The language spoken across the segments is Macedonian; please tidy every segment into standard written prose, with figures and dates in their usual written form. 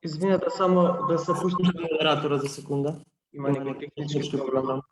Извинете, само да се пушти генератора за секунда. Има некој технички проблем.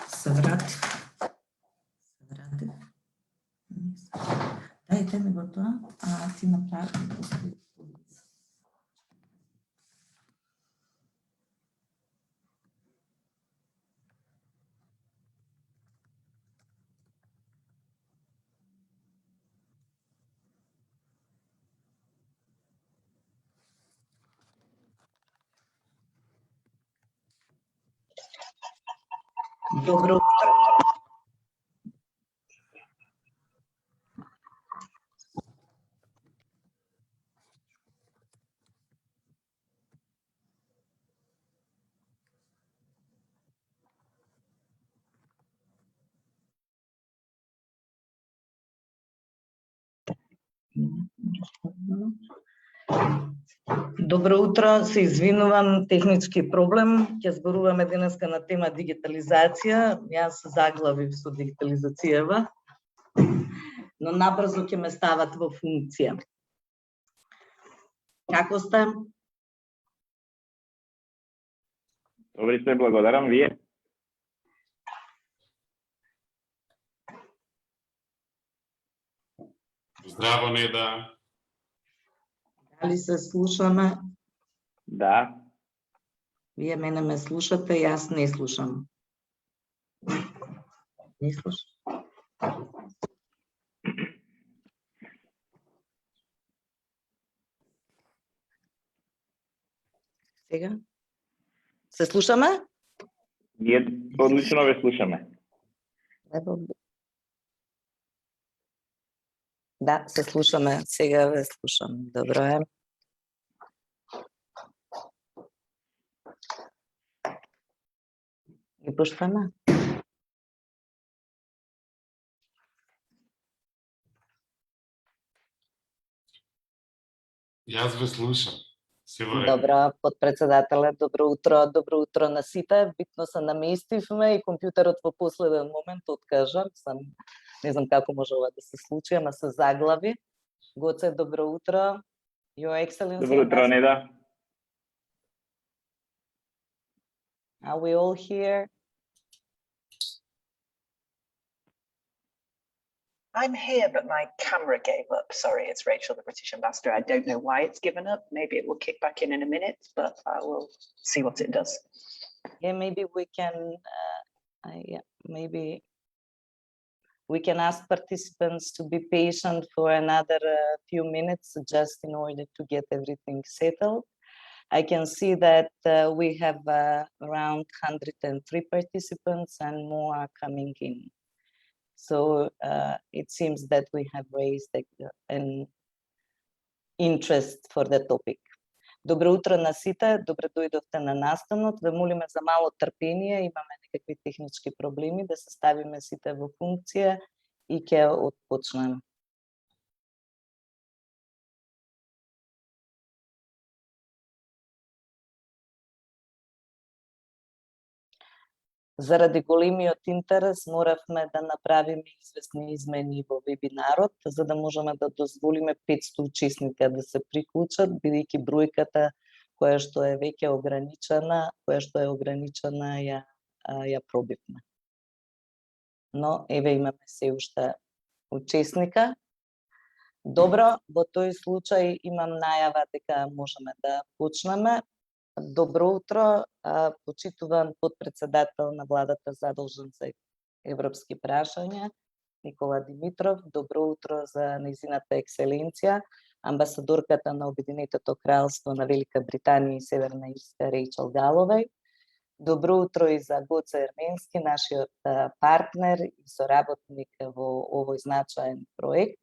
Се врати. Дайте ми го тоа, а ти направи после. Добро утро. Добро утро, се извинувам, технички проблем. Ќе зборуваме денеска на тема дигитализација. Јас заглавив со дигитализацијава, но набрзо ќе ме стават во функција. Како сте? Добри сте, благодарам. Вие? Здраво, Неда. Дали се слушаме? Да. Вие мене ме слушате, јас не слушам. Не слушам. Сега? Се слушаме? Ние одлично ве слушаме. Да, се слушаме. Сега ве слушам. Добро е. Ги пуштаме? Јас ве слушам. Се во ред. Добро, подпредседателе, добро утро на сите. Битно се наместивме и компјутерот во последен момент откажа. Не знам како може ова да се случи, ама се заглави. Гоце, добро утро. Your Excellency. Добро утро, Неда. Are we all here? I'm here, but my camera gave up. Sorry, it's Rachel, the British ambassador. I don't know why it's given up. Maybe it will kick back in a minute, but I will see what it does. Yeah, maybe we can. Maybe we can ask participants to be patient for another few minutes, just in order to get everything settled. I can see that we have around 103 participants, and more are coming in. So it seems that we have raised an interest for the topic. Добро утро на сите, добре дојдовте на настанот. Ве молиме за мало трпение, имаме некакви технички проблеми, да се ставиме сите во функција и ќе отпочнеме. Заради големиот интерес моравме да направиме известни измени во вебинарот, за да можеме да дозволиме 500 учесника да се приклучат, бидејќи бројката која што е веќе ограничена, ја пробивме. Но еве имаме се уште учесника. Добро, во тој случај имам најава дека можеме да почнеме. Добро утро, почитуван подпредседател на владата задолжен за европски прашања, Никола Димитров. Добро утро за нејзината екселенција, амбасадорката на Обединетото кралство на Велика Британија и Северна Ирска Рейчел Галовеј. Добро утро и за Гоце Ерменски, нашиот партнер и соработник во овој значаен проект.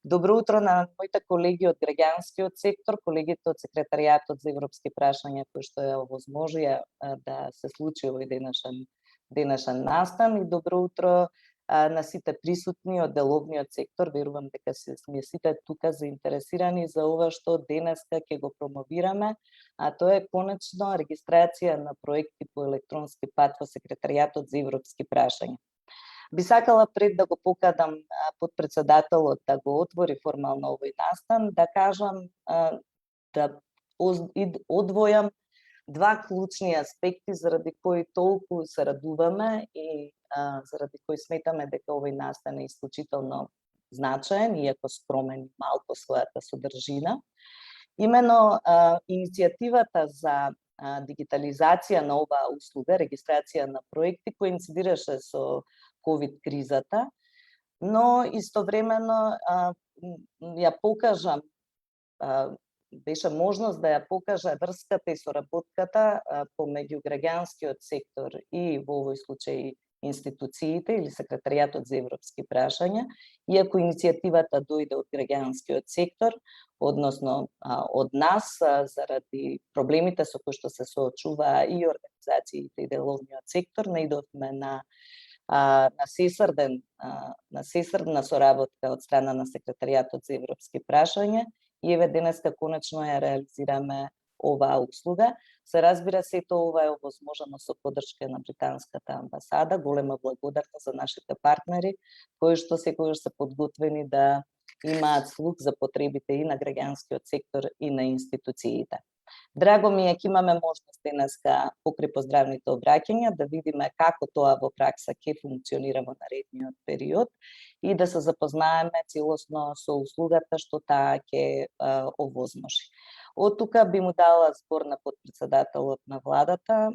Добро утро на моите колеги од граѓанскиот сектор, колегите од Секретаријатот за европски прашања кои што ја овозможија да се случи овој денешен настан, и добро утро на сите присутни од деловниот сектор. Верувам дека сме сите тука заинтересирани за ова што денеска ќе го промовираме, а тоа е конечно регистрација на проекти по електронски пат во Секретаријатот за европски прашања. Би сакала пред да го покадам подпредседателот да го отвори формално овој настан, да кажам, да одвојам два клучни аспекти заради кои толку се радуваме и заради кои сметаме дека овој настан е исклучително значаен, иако скромен малку својата содржина. Имено иницијативата за дигитализација на оваа услуга, регистрација на проекти, коинцидираше со ковид кризата, но истовремено ја покажам, беше можност да ја покаже врската и соработката помеѓу граѓанскиот сектор и во овој случај институциите или Секретаријатот за европски прашања, иако иницијативата дојде од граѓанскиот сектор, односно од нас, заради проблемите со кои што се соочуваа и организациите и деловниот сектор, наидовме на сесрдна соработка од страна на Секретаријатот за европски прашања, и еве денеска конечно ја реализираме оваа услуга. Се разбира, сето ова е овозможено со поддршка на британската амбасада. Голема благодарност за нашите партнери, кои што секогаш се подготвени да имаат слух за потребите и на граѓанскиот сектор и на институциите. Драго ми е ќе имаме можност денеска покрај поздравните обраќања да видиме како тоа во пракса ќе функционира во наредниот период и да се запознаеме целосно со услугата што таа ќе овозможи. Од тука би му дала збор на подпредседателот на владата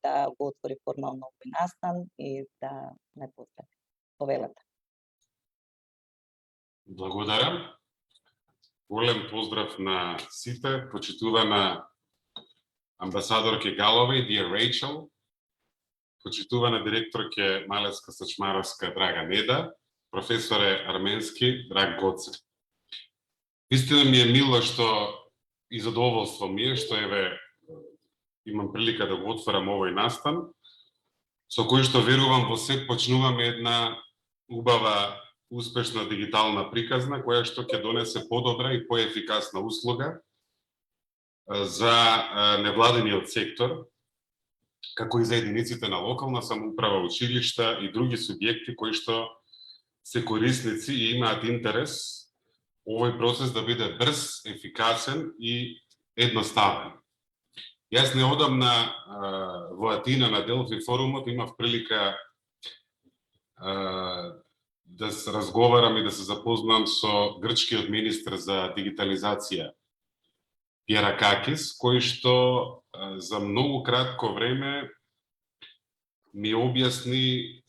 да го отвори формално овој настан и да ме поздрави. Повелете. Благодарам. Голем поздрав на сите, почитувана амбасадорке Галовеј, dear Rachel, почитувана директорке Малеска Сачмаровска, драга Неда, професоре Арменски, драг Гоце. Вистина ми е мило што и задоволство ми е што еве имам прилика да го отворам овој настан, со кој што верувам во се почнуваме една убава успешна дигитална приказна, која што ќе донесе подобра и поефикасна услуга за невладениот сектор, како и за единиците на локална самоуправа, училишта и други субјекти кои што се корисници и имаат интерес овој процес да биде брз, ефикасен и едноставен. Јас неодамна во Атина на Делфи форумот имав прилика да се разговарам и да се запознам со грчкиот министр за дигитализација Пиера Какис, кој што за многу кратко време ми објасни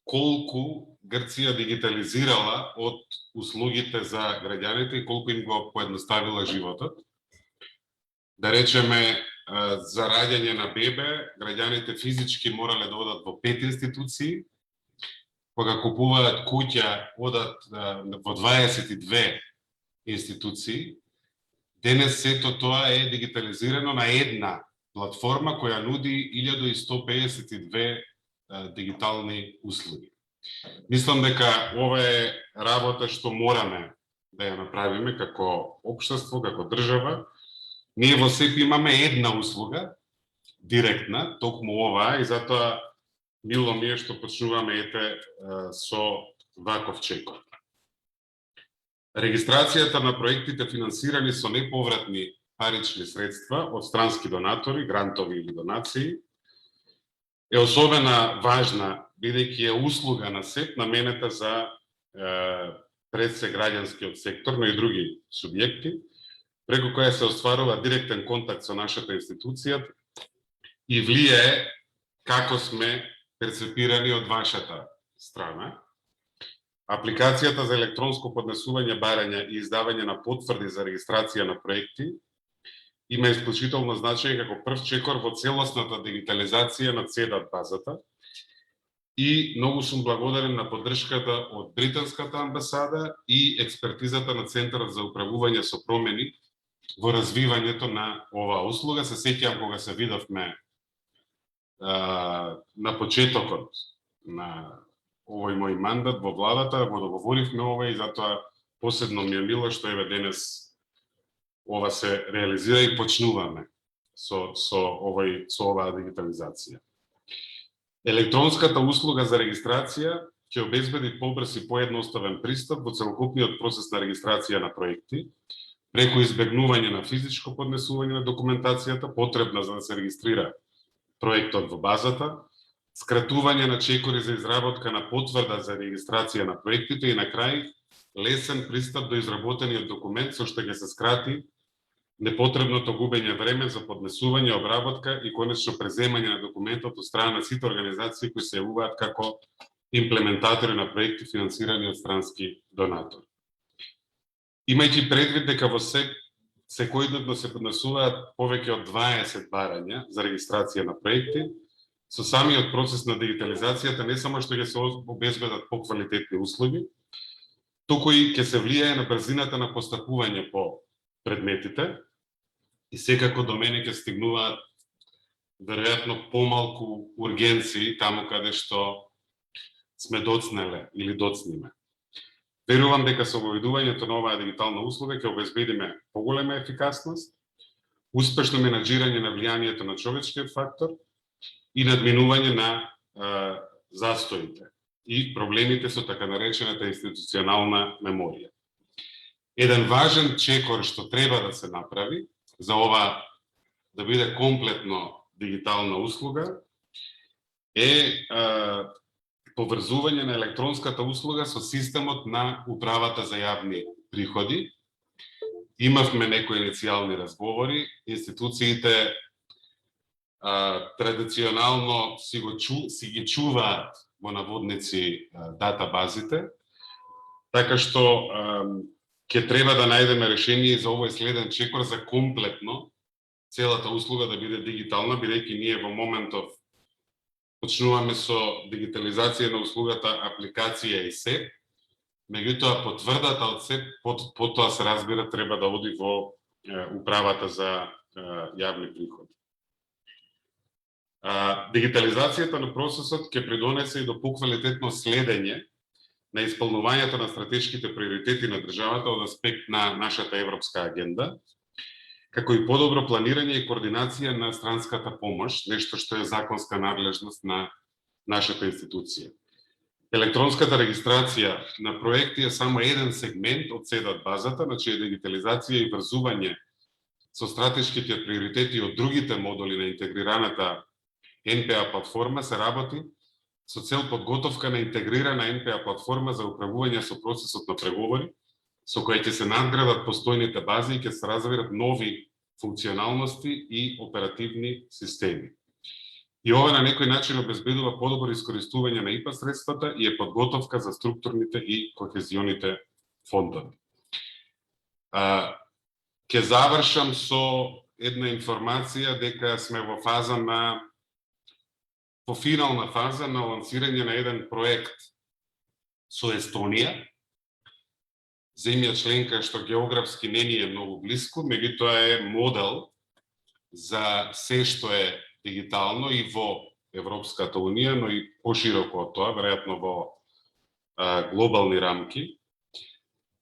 колку Грција дигитализирала од услугите за граѓаните и колку им го поедноставила животот. Да речеме, за раѓање на бебе, граѓаните физички морале да одат во 5 институции, кога купуваат куќа, одат во 22 институции. Денес сето тоа е дигитализирано на една платформа која нуди 1152 дигитални услуги. Мислам дека ова е работа што мораме да ја направиме како општество, како држава. Ние во СЕП имаме една услуга, директна, токму оваа, и затоа мило ми е што почнуваме со ваков чекор. Регистрацијата на проектите финансирани со неповратни парични средства од странски донатори, грантови или донации, е особено важна, бидејќи е услуга на СЕП наменета за пред се граѓанскиот сектор, но и други субјекти, преку која се остварува директен контакт со нашата институција и влијае како сме перцепирани од вашата страна. Апликацијата за електронско поднесување барања и издавање на потврди за регистрација на проекти има исклучително значење како прв чекор во целосната дигитализација на ЦЕДАТ базата и многу сум благодарен на поддршката од британската амбасада и експертизата на Центарот за управување со промени во развивањето на оваа услуга. Се сеќавам кога се видовме на почетокот на овој мој мандат во владата, го договоривме ова и затоа посебно ми е мило што еве денес ова се реализира и почнуваме со оваа дигитализација. Електронската услуга за регистрација ќе обезбеди побрз и поедноставен пристап во целокупниот процес на регистрација на проекти, преку избегнување на физичко поднесување на документацијата потребна за да се регистрира проектот во базата, скратување на чекори за изработка на потврда за регистрација на проектите и на крај лесен пристап до изработениот документ со што ќе се скрати непотребното губење време за поднесување, обработка и конечно преземање на документот од страна на сите организации кои се јавуваат како имплементатори на проекти финансирани од странски донатори. Имајќи предвид дека во секојдневно се поднесуваат повеќе од 20 барања за регистрација на проекти, со самиот процес на дигитализацијата не само што ќе се обезбедат поквалитетни услуги, туку и ќе се влијае на брзината на постапување по предметите и секако до мене ќе стигнуваат веројатно помалку ургенции таму каде што сме доцнеле или доцниме. Верувам дека со воведувањето на оваа дигитална услуга ќе обезбедиме поголема ефикасност, успешно менаџирање на влијанието на човечкиот фактор и надминување на застоите и проблемите со така наречената институционална меморија. Еден важен чекор што треба да се направи за ова да биде комплетно дигитална услуга е поврзување на електронската услуга со системот на управата за јавни приходи. Имавме некои иницијални разговори, институциите традиционално си ги чуваат во наводници датабазите, така што ќе треба да најдеме решение за овој следен чекор за комплетно целата услуга да биде дигитална, бидејќи ние во моментов почнуваме со дигитализација на услугата апликација и СЕП, меѓутоа потврдата од СЕП потоа се разбира треба да оди во управата за јавни приходи. Дигитализацијата на процесот ќе придонесе и до поквалитетно следење на исполнувањето на стратешките приоритети на државата од аспект на нашата европска агенда, како и подобро планирање и координација на странската помош, нешто што е законска надлежност на нашата институција. Електронската регистрација на проекти е само еден сегмент од ЦЕДАТ базата, на чија дигитализација и врзување со стратешките приоритети од другите модули на интегрираната НПА платформа се работи со цел подготовка на интегрирана НПА платформа за управување со процесот на преговори, со која ќе се надградат постојните бази и ќе се развиват нови функционалности и оперативни системи. И ова на некој начин обезбедува подобро искористување на ИПА средствата и е подготовка за структурните и кохезионите фондови. Ќе завршам со една информација дека сме во финална фаза на лансирање на еден проект со Естонија, земја членка што географски не ни е многу блиску, меѓутоа е модел за се што е дигитално и во Европската унија, но и пошироко од тоа, веројатно во глобални рамки.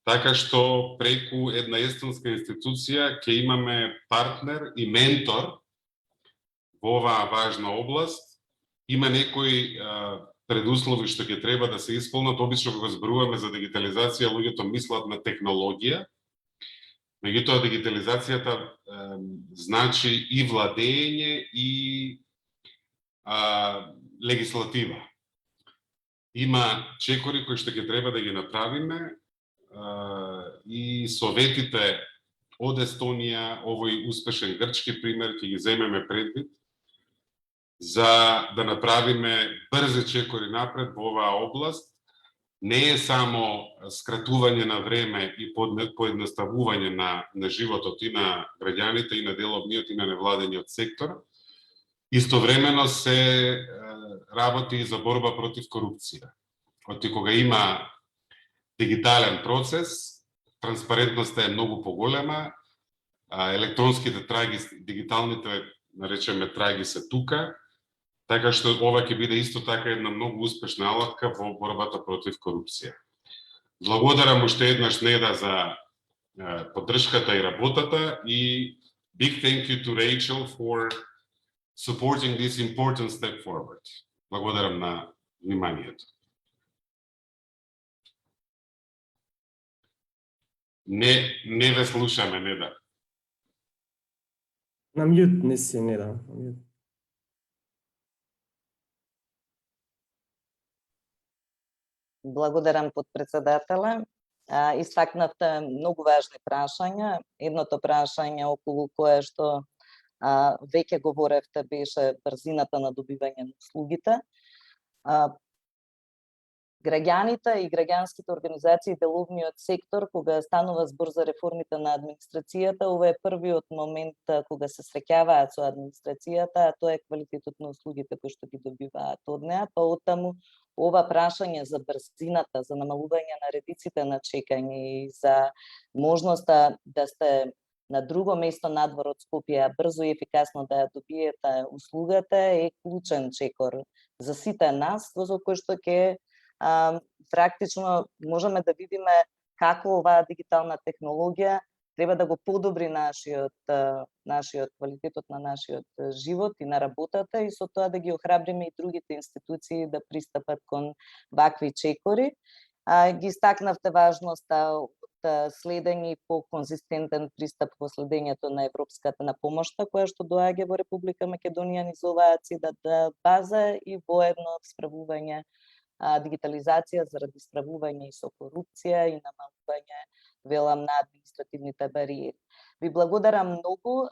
Така што преку една естонска институција ќе имаме партнер и ментор во оваа важна област. Има некои предуслови што ќе треба да се исполнат. Обично кога зборуваме за дигитализација, луѓето мислат на технологија, меѓутоа дигитализацијата значи и владење и легислатива. Има чекори кои што ќе треба да ги направиме и советите од Естонија, овој успешен грчки пример ќе ги земеме предвид за да направиме брзи чекори напред во оваа област не е само скратување на време и поедноставување на животот и на граѓаните и на деловниот и на невладениот сектор, истовремено се работи и за борба против корупција. Оти кога има дигитален процес, транспарентноста е многу поголема, електронските траги, дигиталните, наречеме, траги се тука, така што ова ќе биде исто така една многу успешна алатка во борбата против корупција. Благодарам уште еднаш, Неда, за поддршката и работата и big thank you to Rachel for supporting this important step forward. Благодарам на вниманието. Не ве слушаме, Неда. На мјут не си, не да. На мјут. Благодарам подпредседателя. Истакнавте многу важни прашања. Едното прашање околу кое што веќе говоревте беше брзината на добивање на услугите. Граѓаните и граѓанските организации, деловниот сектор, кога станува збор за реформите на администрацијата, ова е првиот момент кога се среќаваат со администрацијата, а тоа е квалитетот на услугите кои што ги добиваат од неа, па оттаму ова прашање за брзината, за намалување на редиците на чекање и за можноста да сте на друго место надвор од Скопје, брзо и ефикасно да ја добиете услугата е клучен чекор за сите нас, во кој што ќе практично можеме да видиме како оваа дигитална технологија треба да го подобри нашиот квалитетот на нашиот живот и на работата и со тоа да ги охрабриме и другите институции да пристапат кон вакви чекори. Ги истакнавте важноста од следење и по-конзистентен пристап во следењето на европската на помошта која што доаѓа во Република Македонија низ оваа цидата база и воедно справување дигитализација заради справување и со корупција и намалување, велам, на административните бариери. Ви благодарам многу.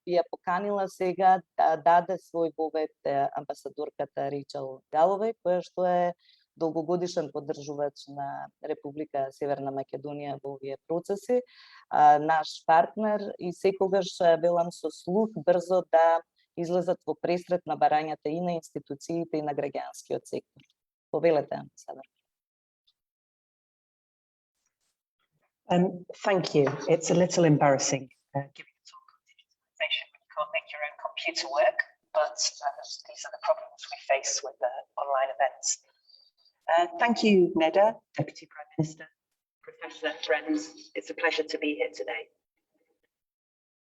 Би ја поканила сега да даде свој вовед амбасадорката Рейчел Галовеј, која што е долгогодишен поддржувач на Република Северна Македонија во овие процеси, наш партнер и секогаш, велам, со слух брзо да излезат во пресрет на барањата и на институциите и на граѓанскиот сектор. Повелете, амбасадор. Thank you. It's a little embarrassing giving a talk on digitalisation when you can't make your own computer work, but these are the problems we face with online events. Thank you, Neda, Deputy Prime Minister, Professor, friends. It's a pleasure to be here today.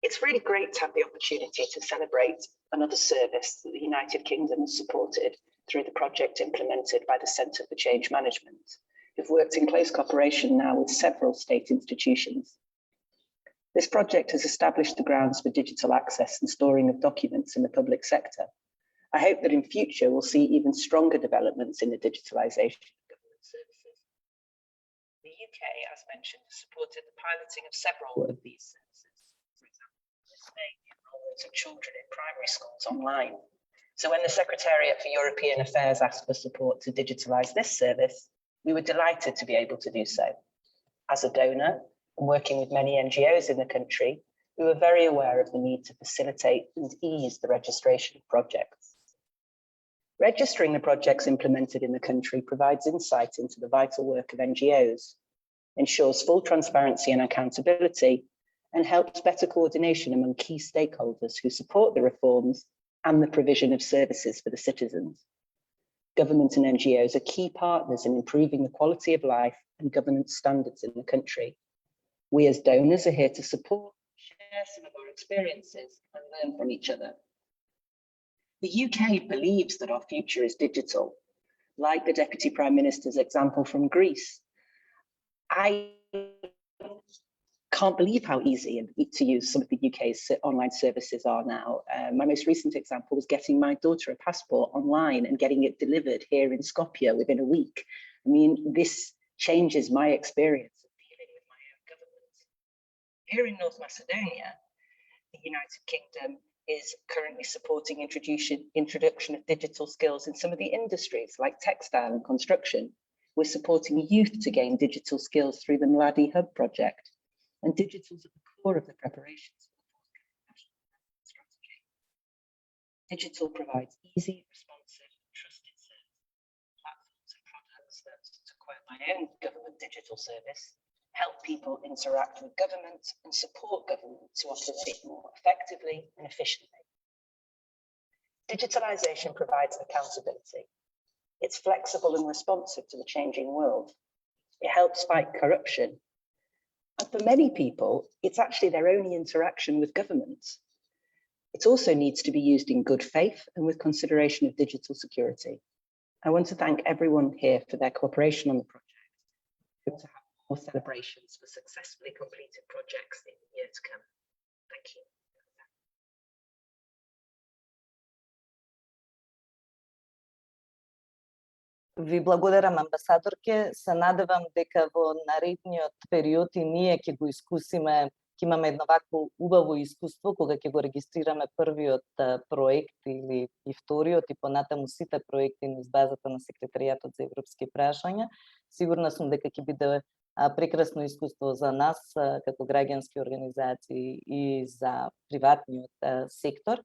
It's really great to have the opportunity to celebrate another service that the United Kingdom has supported through the project implemented by the Centre for Change Management, who've worked in close cooperation now with several state institutions. This project has established the grounds for digital access and storing of documents in the public sector. I hope that in future we'll see even stronger developments in the digitalisation of government services. The UK, as mentioned, has supported the piloting of several of these services. For example, this May, the enrolment of children in primary schools online. So when the Secretariat for European Affairs asked for support to digitalise this service, we were delighted to be able to do so. As a donor, and working with many NGOs in the country, we were very aware of the need to facilitate and ease the registration of projects. Registering the projects implemented in the country provides insight into the vital work of NGOs, ensures full transparency and accountability, and helps better coordination among key stakeholders who support the reforms and the provision of services for the citizens. Government and NGOs are key partners in improving the quality of life and governance standards in the country. We as donors are here to support, share some of our experiences and learn from each other. The UK believes that our future is digital, like the Deputy Prime Minister's example from Greece. I can't believe how easy to use some of the UK's online services are now. My most recent example was getting my daughter a passport online and getting it delivered here in Skopje within a week. I mean, this changes my experience of dealing with my own government. Here in North Macedonia, the United Kingdom is currently supporting introduction of digital skills in some of the industries like textile and construction. we're supporting youth to gain digital skills through the Mladi Hub project, and digital is at the core of the preparations for the forthcoming national strategy. Digital provides easy, responsive, and trusted service platforms and products that, to quote my own government digital service, help people interact with government and support government to operate more effectively and efficiently. Digitalisation provides accountability. It's flexible and responsive to the changing world. It helps fight corruption. And for many people, it's actually their only interaction with government. It also needs to be used in good faith and with consideration of digital security. I want to thank everyone here for their cooperation on the project. I hope to have more celebrations for successfully completed projects in the year to come. Thank you. Ви благодарам, амбасадорке. Се надевам дека во наредниот период и ние ќе го искусиме, ќе имаме едно вакво убаво искуство кога ќе го регистрираме првиот проект или и вториот и понатаму сите проекти низ базата на Секретаријатот за европски прашања. Сигурна сум дека ќе биде прекрасно искуство за нас како граѓански организации и за приватниот сектор.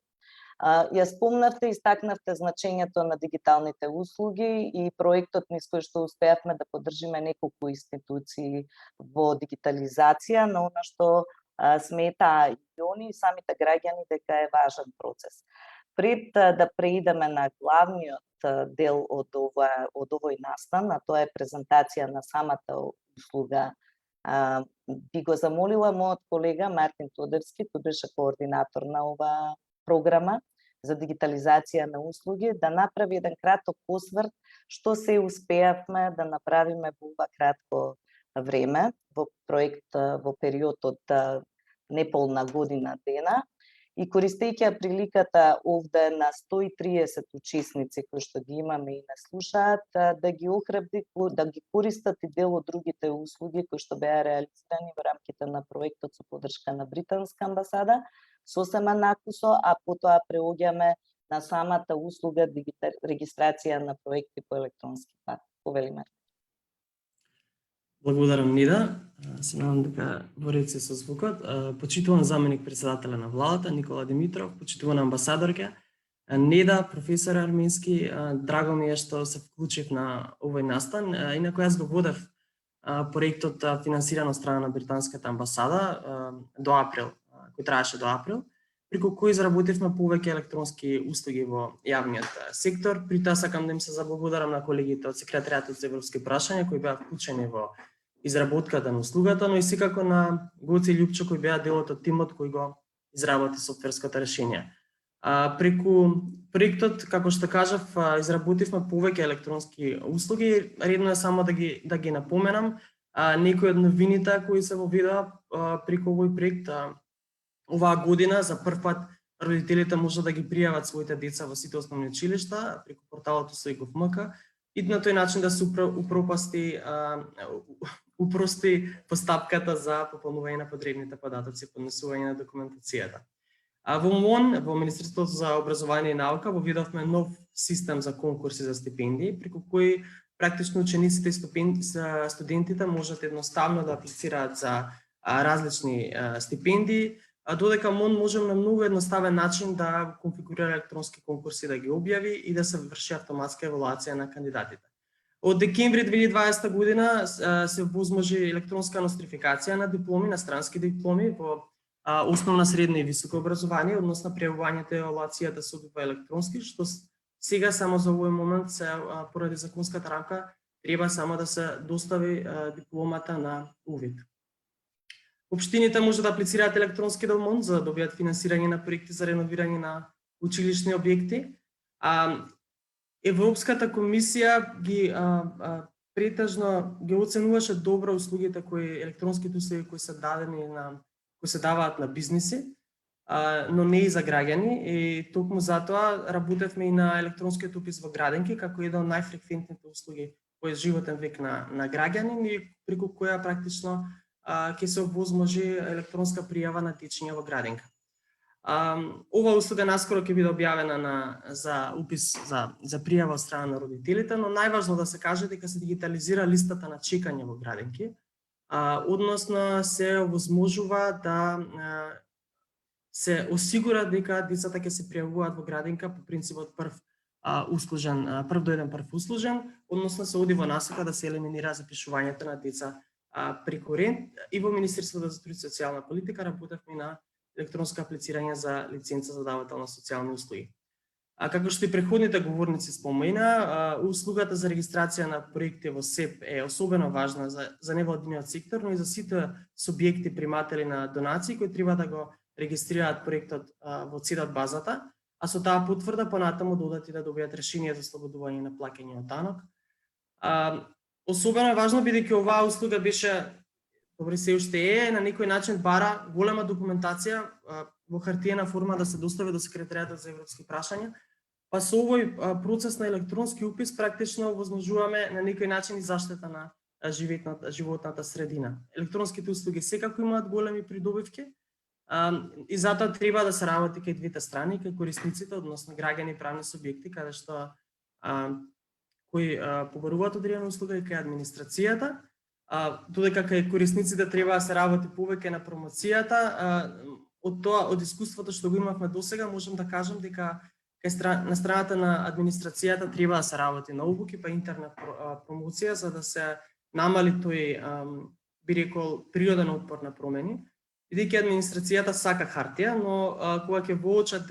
Ја спомнавте и истакнавте значењето на дигиталните услуги и проектот низ кој што успеавме да поддржиме неколку институции во дигитализација, на она што смета и они и самите граѓани дека е важен процес. Пред да преидеме на главниот дел од овој настан, а тоа е презентација на самата услуга, би го замолила мојот колега Мартин Тодевски, тој беше координатор на оваа програма за дигитализација на услуги, да направи еден краток осврт што се успеавме да направиме во ова кратко време, во проект во период од неполна година дена, и користејќи приликата овде на 130 учесници кои што ги имаме и не слушаат, да ги охрабри да ги користат и дел од другите услуги кои што беа реализирани во рамките на проектот со поддршка на британска амбасада, сосема накусо, а потоа преоѓаме на самата услуга регистрација на проекти по електронски пат. Повелиме. Благодарам, Нида. Се надам дека во ред се со звукот. Почитуван заменик председателя на владата Никола Димитров, почитувана амбасадорке Неда, професор Арменски, драго ми е што се вклучив на овој настан. Инаку јас го водев проектот финансиран од страна на британската амбасада до април, кој траеше до април, преку кој изработивме повеќе електронски услуги во јавниот сектор. При тоа сакам да им се заблагодарам на колегите од Секретаријатот за европски прашања кои беа вклучени во изработката на услугата, но и секако на Гоце и Љупчо кои беа делот од тимот кој го изработи софтверското решение. Преку проектот, како што кажав, изработивме повеќе електронски услуги. Редно е само да ги напоменам некои од новините кои се воведоа преку овој проект. Оваа година за прв пат родителите може да ги пријават своите деца во сите основни училишта преку порталот УСОИ.МК и на тој начин да се упрости постапката за пополнување на потребните податоци и поднесување на документацијата. Во МОН, во Министерството за образование и наука, воведовме нов систем за конкурси за стипендии, преку кој практично учениците и студентите можат едноставно да аплицираат за различни стипендии, додека МОН може на многу едноставен начин да конфигурира електронски конкурси, да ги објави и да се врши автоматска евалуација на кандидатите. Од декември 2020 година се возможи електронска нострификација на дипломи, на странски дипломи во основна, средна и високо образование, односно пријавувањето и евалуацијата се одвива електронски, што сега само за овој момент се поради законската рамка треба само да се достави дипломата на увид. Општините може да аплицираат електронски до МОН за да добијат финансирање на проекти за реновирање на училишни објекти. Европската комисија ги претежно ги оценуваше добро услугите електронските услуги кои се дадени кои се даваат на бизниси, но не и за граѓани, и токму затоа работевме и на електронскиот упис во градинки како еден од најфреквентните услуги во животен век на граѓанин и преку која практично ќе се овозможи електронска пријава на течење во градинка. Ова услуга наскоро ќе биде објавена за упис за пријава од страна на родителите, но најважно да се каже дека се дигитализира листата на чекање во градинки, односно се овозможува да се осигура дека децата ќе се пријавуваат во градинка по принципот прв дојден прв услужен, односно се оди во насока да се елиминира запишувањето на деца преку рент, и во Министерството за труд и социјална политика работевме на електронско аплицирање за лиценца за давател на социјални услуги. Како што и претходните говорници спомена, услугата за регистрација на проекти во СЕП е особено важна за невладиниот сектор, но и за сите субјекти приматели на донации кои треба да го регистрираат проектот во ЦИДАТ базата, а со таа потврда понатаму додат и да добијат решение за слободување на плаќање од данок. Особено е важно бидејќи оваа услуга беше, добре се уште е, на некој начин бара голема документација во хартиена форма да се достави до Секретаријатот за европски прашања, па со овој процес на електронски упис практично овозможуваме на некој начин и заштита на животната средина. Електронските услуги секако имаат големи придобивки, и затоа треба да се работи кај двете страни, кај корисниците, односно граѓани и правни субјекти, каде што кои побаруваат одредена услуга, и кај администрацијата, додека кај корисниците треба да се работи повеќе на промоцијата. Од искуството што го имавме досега, можам да кажам дека на страната на администрацијата треба да се работи на обуки, па интернет промоција, за да се намали тој, би рекол, природен отпор на промени. Бидејќи администрацијата сака хартија, но кога ќе воочат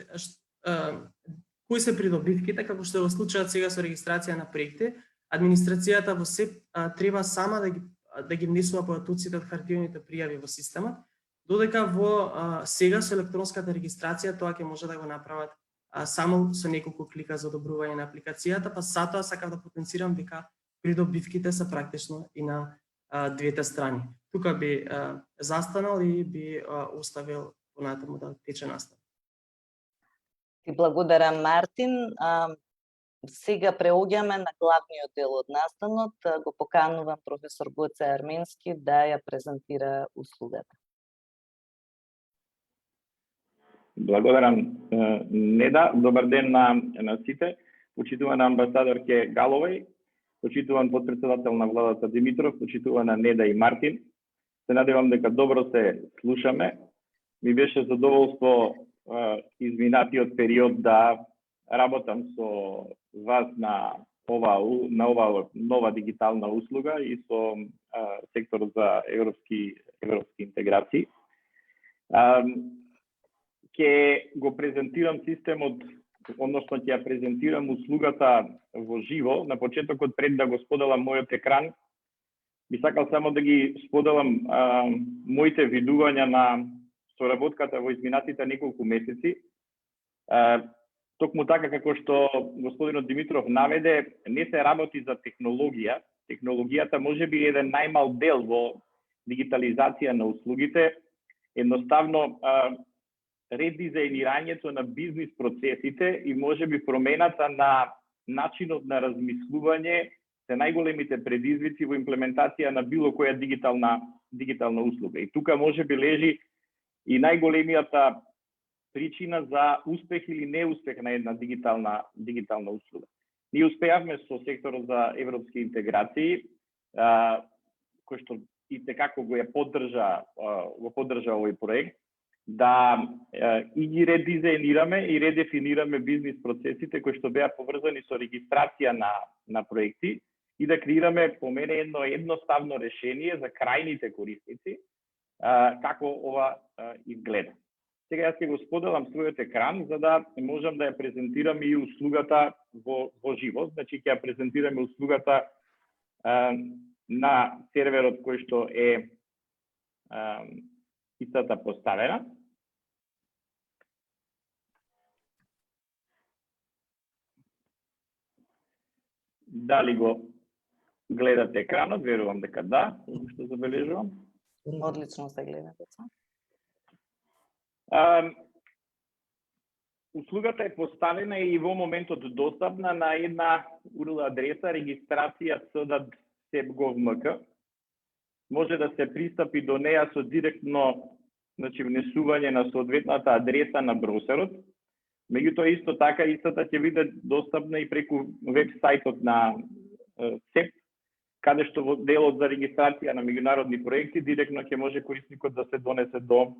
кои се придобивките, како што е во случајот сега со регистрација на проекти, администрацијата во СЕП треба сама да ги внесува податоците од хартиените пријави во системот, додека во сега со електронската регистрација тоа ќе може да го направат само со неколку клика за одобрување на апликацијата, па затоа сакам да потенцирам дека придобивките се практично и на двете страни. Тука би застанал и би оставил понатаму да тече настава. Ти благодарам, Мартин. Сега преоѓаме на главниот дел од настанот. Го поканувам професор Гоце Арменски да ја презентира услугата. Благодарам, Неда. Добар ден на сите. Почитувана амбасадорке Галовај, почитуван подпредседател на владата Димитров, почитувана Неда и Мартин. Се надевам дека добро се слушаме. Ми беше задоволство изминатиот период да работам со вас на ова нова дигитална услуга и со секторот за европски интеграции. Ќе го презентирам системот, односно ќе ја презентирам услугата во живо. На почетокот, пред да го споделам мојот екран, би сакал само да ги споделам моите видувања на соработката во изминатите неколку месеци. Токму така како што господинот Димитров наведе, не се работи за технологија. Технологијата може би е еден најмал дел во дигитализација на услугите. Едноставно, редизајнирањето на бизнис процесите и може би промената на начинот на размислување се најголемите предизвици во имплементација на било која дигитална услуга. И тука може би лежи и најголемијата причина за успех или неуспех на една дигитална услуга. Ние успеавме со секторот за европски интеграции, кој што и текако го поддржа овој проект, да и ги редизајнираме и редефинираме бизнис процесите кои што беа поврзани со регистрација на проекти и да креираме по мене едно едноставно решение за крајните корисници, како ова изгледа. Сега јас ќе го споделам својот екран за да можам да ја презентирам и услугата во живо. Значи ќе ја презентираме услугата на серверот кој што е истата поставена. Дали го гледате екранот? Верувам дека да, што забележувам. Одлично се гледа, деца. Услугата е поставена и во моментот достапна на една URL адреса registracija.cdat.sep.gov.mk. Може да се пристапи до неја со директно значи внесување на соодветната адреса на броусерот. Меѓутоа исто така истата ќе биде достапна и преку веб сајтот на СЕП, каде што во делот за регистрација на меѓународни проекти директно ќе може корисникот да се донесе до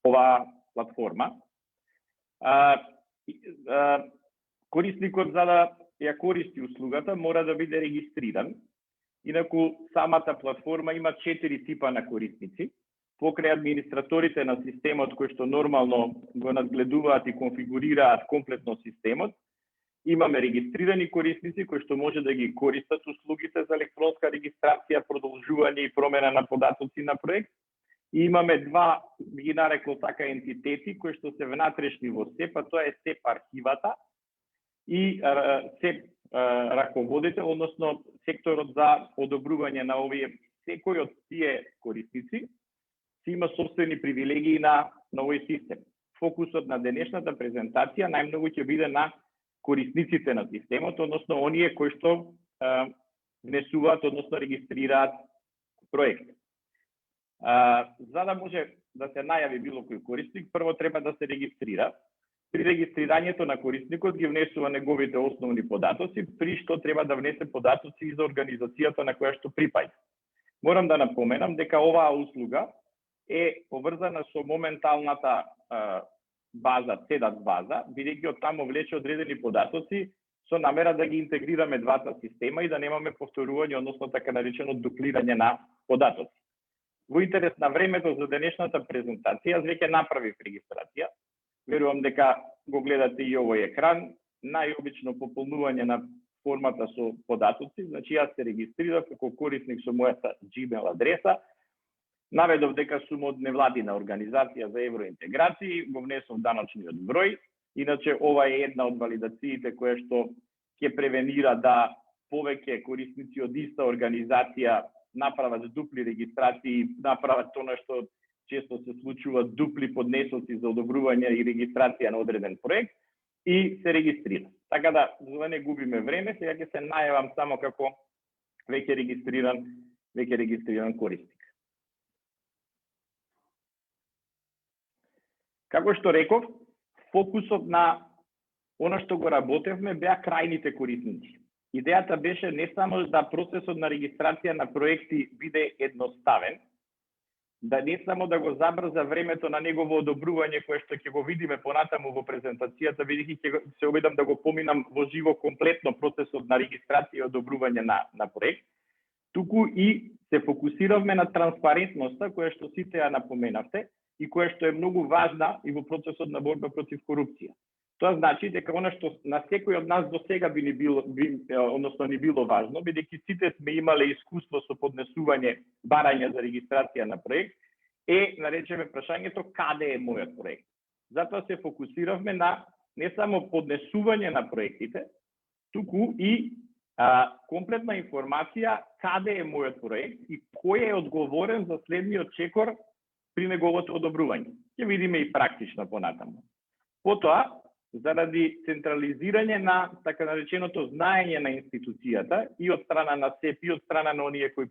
оваа платформа. Корисникот за да ја користи услугата мора да биде регистриран. Инаку самата платформа има 4 типа на корисници. Покрај администраторите на системот кои што нормално го надгледуваат и конфигурираат комплетно системот, имаме регистрирани корисници кои што може да ги користат услугите за електронска регистрација, продолжување и промена на податоци на проект. И имаме два, ги нарекло така, ентитети кои што се внатрешни во СЕП, а тоа е СЕП архивата и СЕП раководител, односно секторот за одобрување на овие. Секој од тие корисници си има собствени привилегии на овој систем. Фокусот на денешната презентација најмногу ќе биде на корисниците на системот, односно оние кои што внесуваат, односно регистрираат проект. За да може да се најави било кој корисник, прво треба да се регистрира. При регистрирањето на корисникот ги внесува неговите основни податоци, при што треба да внесе податоци и за организацијата на која што припаѓа. Морам да напоменам дека оваа услуга е поврзана со моменталната база, ЦЕДАТ база, бидејќи од таму влече одредени податоци со намера да ги интегрираме двата система и да немаме повторување, односно така наречено дуплирање на податоци. Во интерес на времето за денешната презентација, јас веќе направив регистрација. Верувам дека го гледате и овој екран. Најобично пополнување на формата со податоци, значи јас се регистрирав како корисник со мојата Gmail адреса. Наведов дека сум од невладина организација за евроинтеграција, го внесов даночниот број. Иначе ова е една од валидациите која што ќе превенира да повеќе корисници од иста организација направат дупли регистрации, направат тоа што често се случува, дупли поднесоци за одобрување и регистрација на одреден проект и се регистрира. Така да, за да не губиме време, сега ќе се најавам само како веќе регистриран корисник. Како што реков, фокусот на она што го работевме беа крајните корисници. Идејата беше не само да процесот на регистрација на проекти биде едноставен, да не само да го забрза времето на негово одобрување, кое што ќе го видиме понатаму во презентацијата, бидејќи ќе се обидам да го поминам во живо комплетно процесот на регистрација и одобрување на проект, туку и се фокусиравме на транспарентноста, која што сите ја напоменавте, и која што е многу важна и во процесот на борба против корупција. Тоа значи дека она што на секој од нас до сега ни било важно, бидејќи сите сме имале искуство со поднесување барање за регистрација на проект, е, наречеме прашањето каде е мојот проект. Затоа се фокусиравме на не само поднесување на проектите, туку и комплетна информација каде е мојот проект и кој е одговорен за следниот чекор при неговото одобрување. Ќе видиме и практично понатаму. Потоа, заради централизирање на така нареченото знаење на институцијата и од страна на СЕП и од страна на оние кои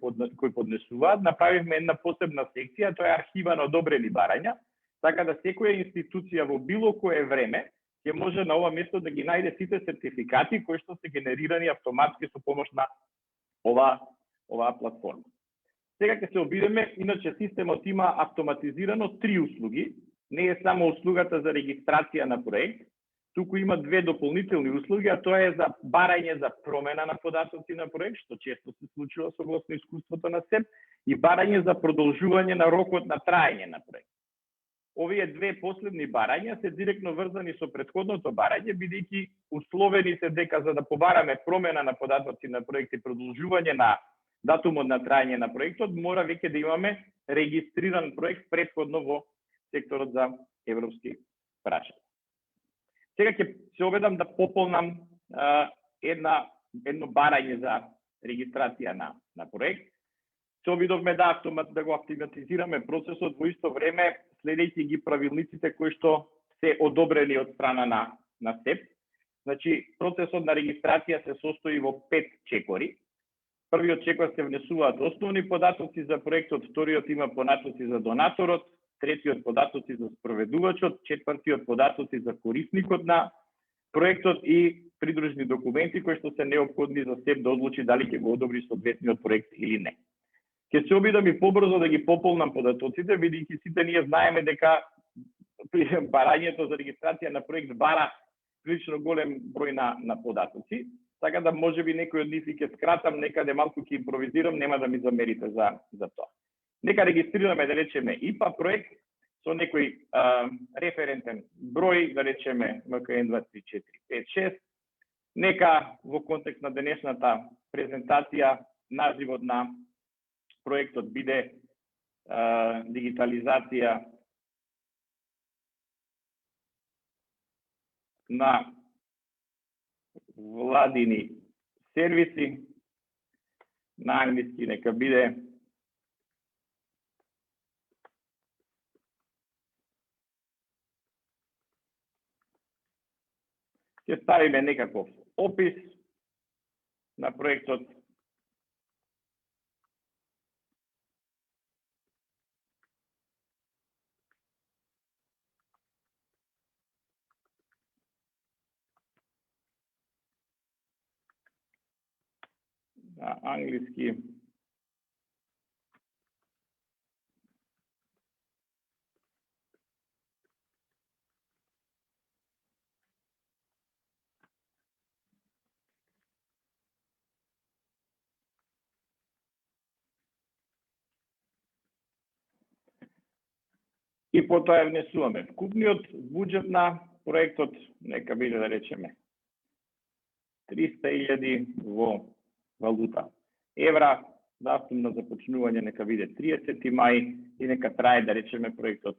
поднесуваат, направивме една посебна секција, тоа е архива на одобрени барања, така да секоја институција во било кое време ќе може на ова место да ги најде сите сертификати кои што се генерирани автоматски со помош на оваа платформа. Сега ќе се обидеме, иначе системот има автоматизирано 3 услуги, не е само услугата за регистрација на проект, туку има 2 дополнителни услуги, а тоа е за барање за промена на податоци на проект, што често се случува согласно искуството на СЕП, и барање за продолжување на рокот на траење на проект. Овие 2 последни барања се директно врзани со претходното барање, бидејќи условени се дека за да побараме промена на податоци на проект и продолжување на датумот на траење на проектот, мора веќе да имаме регистриран проект претходно во секторот за европски прашања. Сега ќе се обидам да пополнам едно барање за регистрација на проект. Се обидовме да го автоматизираме процесот во исто време, следејќи ги правилниците кои што се одобрени од страна на СЕП. Значи, процесот на регистрација се состои во 5 чекори. Првиот чекор се внесуваат основни податоци за проектот, вториот има податоци за донаторот, третиот податоци за спроведувачот, четвртиот податоци за корисникот на проектот и придружни документи кои што се неопходни за СЕП да одлучи дали ќе го одобри соодветниот проект или не. Ќе се обидам и побрзо да ги пополнам податоците, бидејќи сите ние знаеме дека барањето за регистрација на проект бара прилично голем број на податоци, така да можеби некој од нив ќе скратам, некаде малку ќе импровизирам, нема да ми замерите за тоа. Нека регистрираме, да речеме, ИПА проект со некој референтен број, да речеме МКН 2, 3, 4, 5, 6. Нека во контекст на денешната презентација називот на проектот биде дигитализација на владини сервиси, на англиски нека биде ќе ставиме некаков опис на проектот. На англиски. И потоа ја внесуваме вкупниот буџет на проектот, нека биде да речеме 300.000 во валута евра, датум на започнување нека биде 30 мај и нека трае да речеме проектот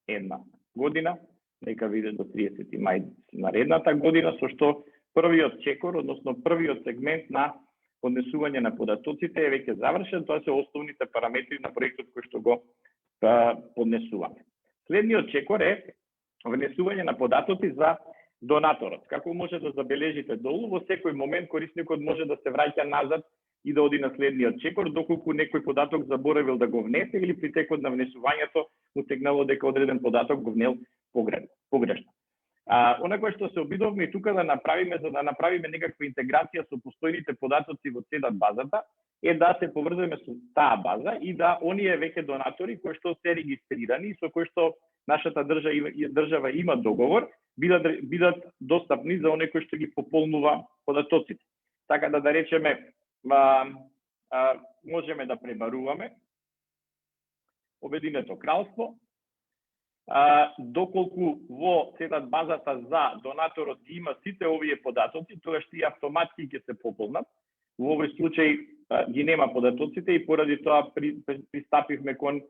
една година, нека биде до 30 мај наредната година, со што првиот чекор, односно првиот сегмент на поднесување на податоците е веќе завршен, тоа се основните параметри на проектот кои што го поднесуваме. Следниот чекор е внесување на податоци за донаторот. Како може да забележите долу, во секој момент корисникот може да се враќа назад и да оди на следниот чекор, доколку некој податок заборавил да го внесе или при текот на внесувањето му текнало дека одреден податок го внел погрешно. Она кое што се обидовме и тука да направиме, за да направиме некаква интеграција со постојните податоци во СЕДАТ базата, е да се поврземе со таа база и да оние веќе донатори кои што се регистрирани и со кои што нашата држава има договор, бидат достапни за оние кои што ги пополнува податоците. Така да речеме, можеме да пребаруваме Обединето кралство, доколку во СЕДАТ базата за донаторот има сите овие податоци, тогаш тие автоматски ќе се пополнат. Во овој случај ги нема податоците и поради тоа пристапивме кон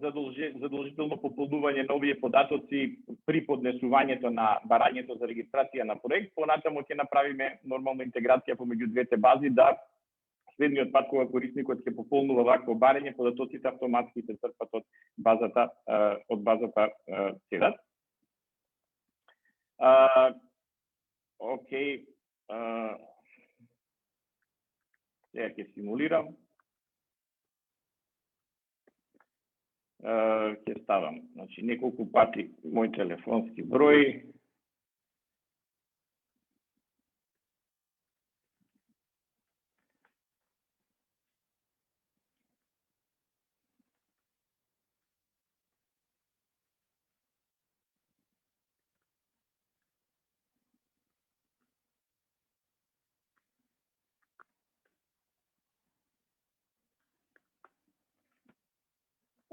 задолжително пополнување на овие податоци при поднесувањето на барањето за регистрација на проект. Понатаму ќе направиме нормална интеграција помеѓу двете бази, да следниот пат кога корисникот ќе пополнува вакво барање, податоците автоматски се црпат од базата СЕДАТ. Океј. Сега ќе симулирам. Ќе ставам, значи, неколку пати мој телефонски број.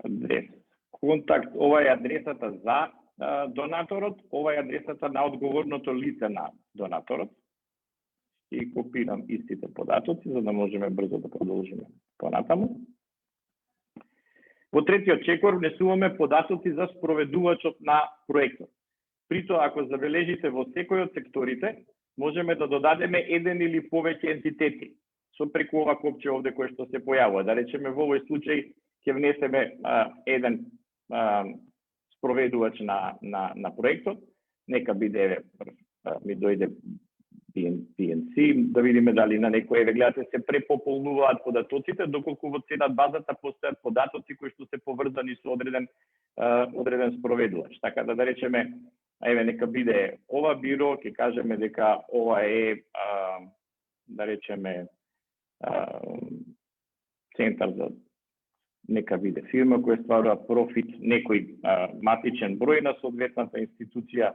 Адрес. Контакт, ова е адресата за донаторот, ова е адресата на одговорното лице на донаторот. И копирам истите податоци, за да можеме брзо да продолжиме понатаму. Во третиот чекор внесуваме податоци за спроведувачот на проектот. При тоа, ако забележите во секој од секторите, можеме да додадеме еден или повеќе ентитети со преку ова копче овде кое што се појавува. Да речеме, во овој случај ќе внесеме еден спроведувач на проектот. Нека биде, ми дојде PNC, да видиме дали на некој, гледате, се препополнуваат податоците, доколку во ценат базата постојат податоци кои што се поврзани со одреден спроведувач. Така да речеме, еве нека биде ова биро, ќе кажеме дека ова е да речеме центар за нека биде фирма која стварува профит, некој матичен број на соодветната институција,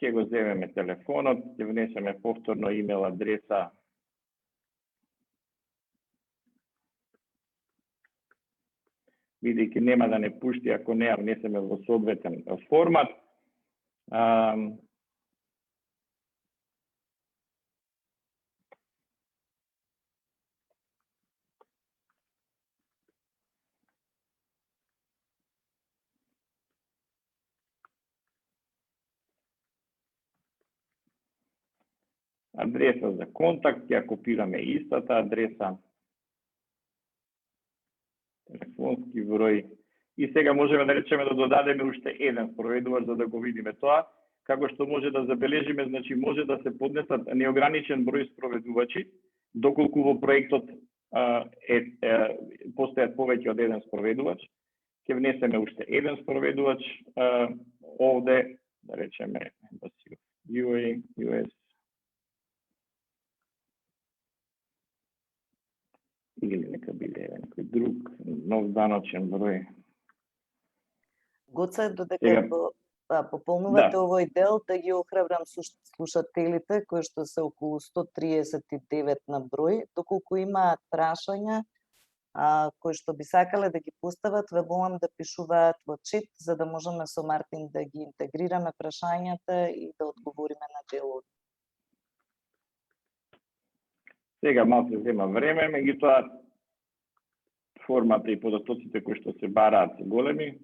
ќе го земеме телефонот, ќе внесеме повторно имейл адреса, бидејќи нема да не пушти ако не ја внесеме во соодветен формат. Адреса за контакт, ќе копираме истата адреса, телефонски број, и сега можеме да речеме да додадеме уште еден спроведувач за да го видиме тоа, како што може да забележиме, значи може да се поднесат неограничен број спроведувачи, доколку во проектот постојат повеќе од еден спроведувач, ќе внесеме уште еден спроведувач овде, да речеме UA, US, или нека биде некој друг нов даночен број. Гоце, додека Сега- го пополнувате Да. овој дел, да ги охрабрам слушателите кои што се околу 139 на број, доколку имаат прашања кои што би сакале да ги постават, ве молам да пишуваат во чет, за да можеме со Мартин да ги интегрираме прашањата и да одговориме на делот. Сега малку зема време, меѓутоа формата и податоците кои што се бараат се големи.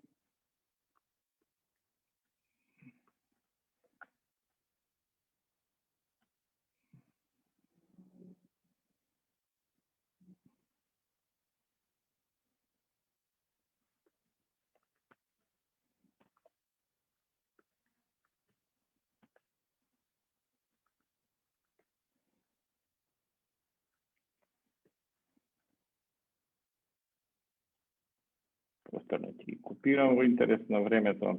Повторно ќе ги копирам во интерес на времето.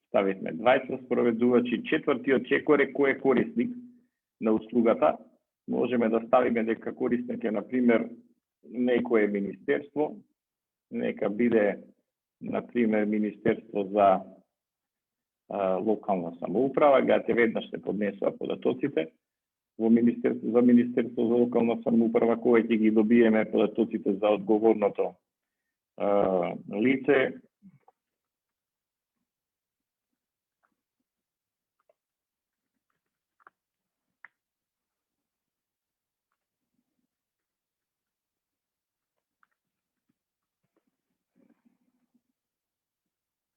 Ставивме 20 спроведувачи, четвртиот чекор е кој е корисник на услугата. Можеме да ставиме дека корисник е, например, некое министерство, нека биде, например, Министерство за локална самоуправа, гледате веднаш се поднесува податоците. Во Министерство за локална самоуправа, кој ќе ги добиеме податоците за одговорното лице.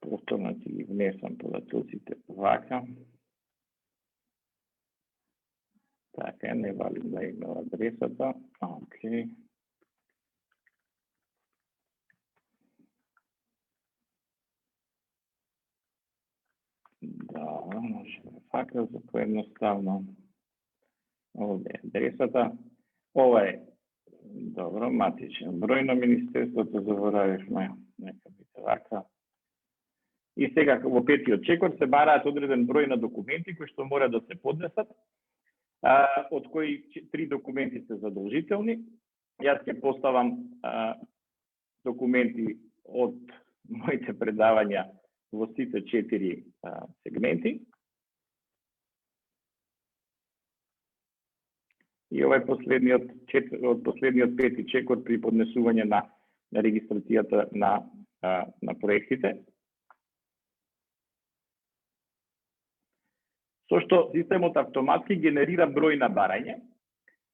Повторно ќе ги внесам податоците вака. Така, не валим да имел адресата. Окей. Да, може вака за поедноставно. Овде е адресата. Ова е, добро, матичен број на Министерството, заборавивме, нека биде вака. И сега во петиот чекор се бараат одреден број на документи кои што мора да се поднесат, од кои 3 документи се задолжителни. Јас ќе поставам документи од моите предавања во сите 4 сегменти. И ова е последниот пети чекор при поднесување на регистрацијата на проектите. Со што системот автоматски генерира број на барање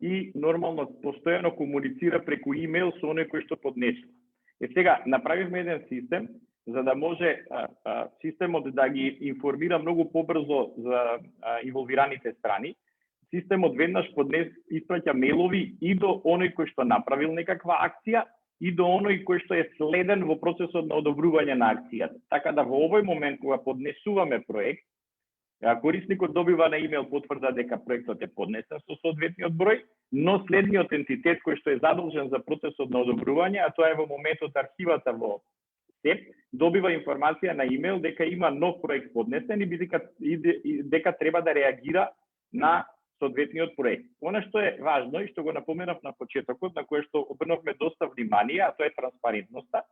и нормално постојано комуницира преку имейл со оној кој што поднесува. Сега направивме еден систем за да може системот да ги информира многу побрзо за инволвираните страни. Системот веднаш испраќа мејлови и до оној кој што направил некаква акција и до оној кој што е следен во процесот на одобрување на акцијата. Така да во овој момент кога поднесуваме проект, Корисникот добива на имејл потврда дека проектот е поднесен со соодветниот број, но следниот ентитет кој што е задолжен за процесот на одобрување, а тоа е во моментот архивата во СЕП, добива информација на имејл дека има нов проект поднесен и дека треба да реагира на соодветниот проект. Она што е важно и што го напоменав на почетокот, на кое што обрнавме доста внимание, а тоа е транспарентноста,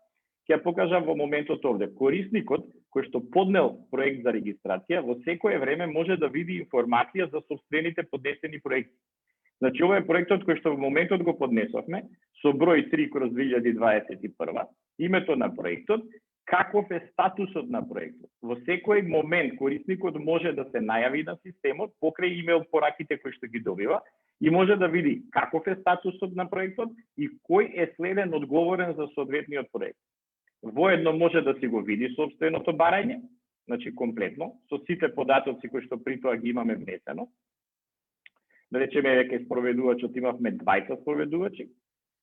ќе ја покажам во моментот овде. Корисникот кој што поднел проект за регистрација во секое време може да види информација за сопствените поднесени проекти. Значи, ова е проектот кој што во моментот го поднесовме со број 3/2021, името на проектот, каков е статусот на проектот. Во секој момент корисникот може да се најави на системот покрај имејл пораките кои што ги добива и може да види каков е статусот на проектот и кој е следен одговорен за соодветниот проект. Воедно може да си го види собственото барање, значи комплетно, со сите податоци кои што при тоа ги имаме внесено. Да речеме дека спроведувачот имавме 20 спроведувачи,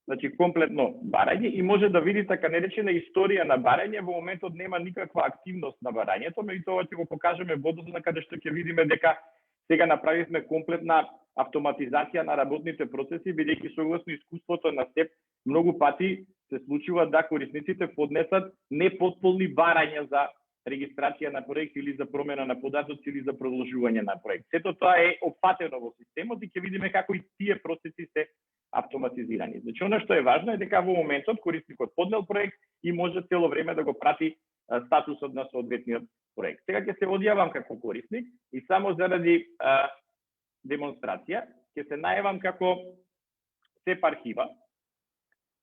значи комплетно барање и може да види така наречена историја на барање, во моментот нема никаква активност на барањето, меѓутоа ќе го покажеме водозна каде што ќе видиме дека сега направивме комплетна автоматизација на работните процеси, бидејќи согласно искуството на СЕП многу пати се случува да корисниците поднесат непотполни барања за регистрација на проект или за промена на податоци или за продолжување на проект. Сето тоа е опфатено во системот и ќе видиме како и тие процеси се автоматизирани. Значи, она што е важно е дека во моментот корисникот поднел проект и може цело време да го прати статусот на соодветниот проект. Сега ќе се одјавам како корисник и само заради демонстрација ќе се најавам како СЕП архива,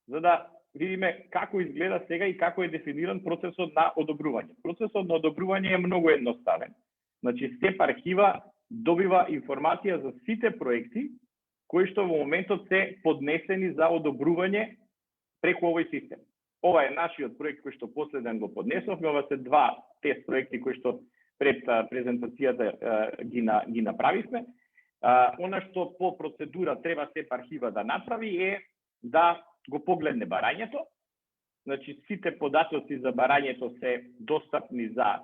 за да видиме како изгледа сега и како е дефиниран процесот на одобрување. Процесот на одобрување е многу едноставен. Значи, СЕП архива добива информација за сите проекти кои што во моментот се поднесени за одобрување преку овој систем. Ова е нашиот проект кој што последен го поднесовме, ова се два тест проекти кои што пред презентацијата ги направивме. Она што по процедура треба СЕП архива да направи е да го погледне барањето. Значи, сите податоци за барањето се достапни за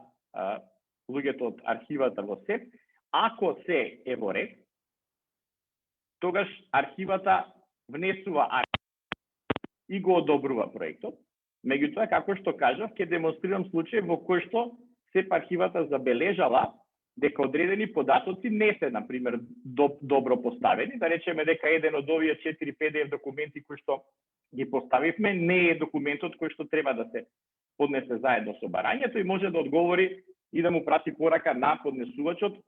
луѓето од архивата во СЕП. Ако се е во ред, тогаш архивата внесува и го одобрува проектот. Меѓутоа, како што кажав, ќе демонстрирам случај во кој што СЕП архивата забележала дека одредени податоци не се, например, добро поставени. Да речеме дека еден од овие 4 PDF документи кои што ги поставивме не е документот кој што треба да се поднесе заедно со барањето и може да одговори и да му прати порака на поднесувачот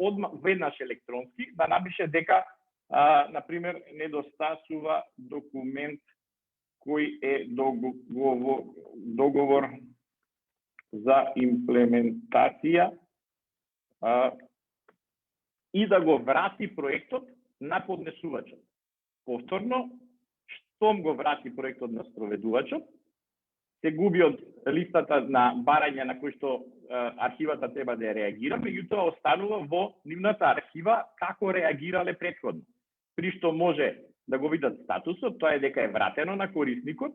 веднаш електронски, да напише дека, например, недостасува документ кој е договор за имплементација и да го врати проектот на поднесувачот. Повторно, штом го врати проектот на спроведувачот, се губи од листата на барања на кој што архивата треба да ја реагира, меѓутоа останува во нивната архива како реагирале претходно. При што може да го видат статусот, тоа е дека е вратено на корисникот,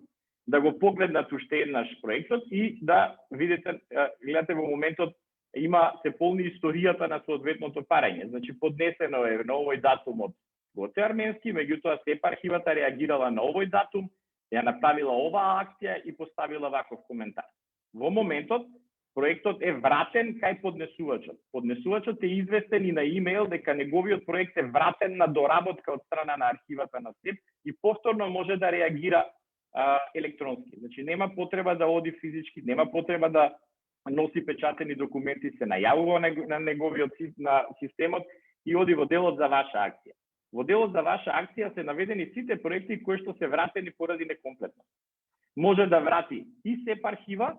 да го погледнат уште еднаш проектот и да видите, гледате во моментот има се полни историјата на соодветното барање. Значи, поднесено е на овој датум од Гоце Арменски, меѓутоа СЕП архивата реагирала на овој датум, ја направила оваа акција и поставила ваков коментар. Во моментот, проектот е вратен кај поднесувачот. Поднесувачот е известен и на имејл дека неговиот проект е вратен на доработка од страна на архивата на СЕП и повторно може да реагира електронски. Значи, нема потреба да оди физички, нема потреба да носи печатени документи, се најавува на неговиот на системот и оди во делот за ваша акција. Во делот за ваша акција се наведени сите проекти кои што се вратени поради некомплетност. Може да врати и СЕП архива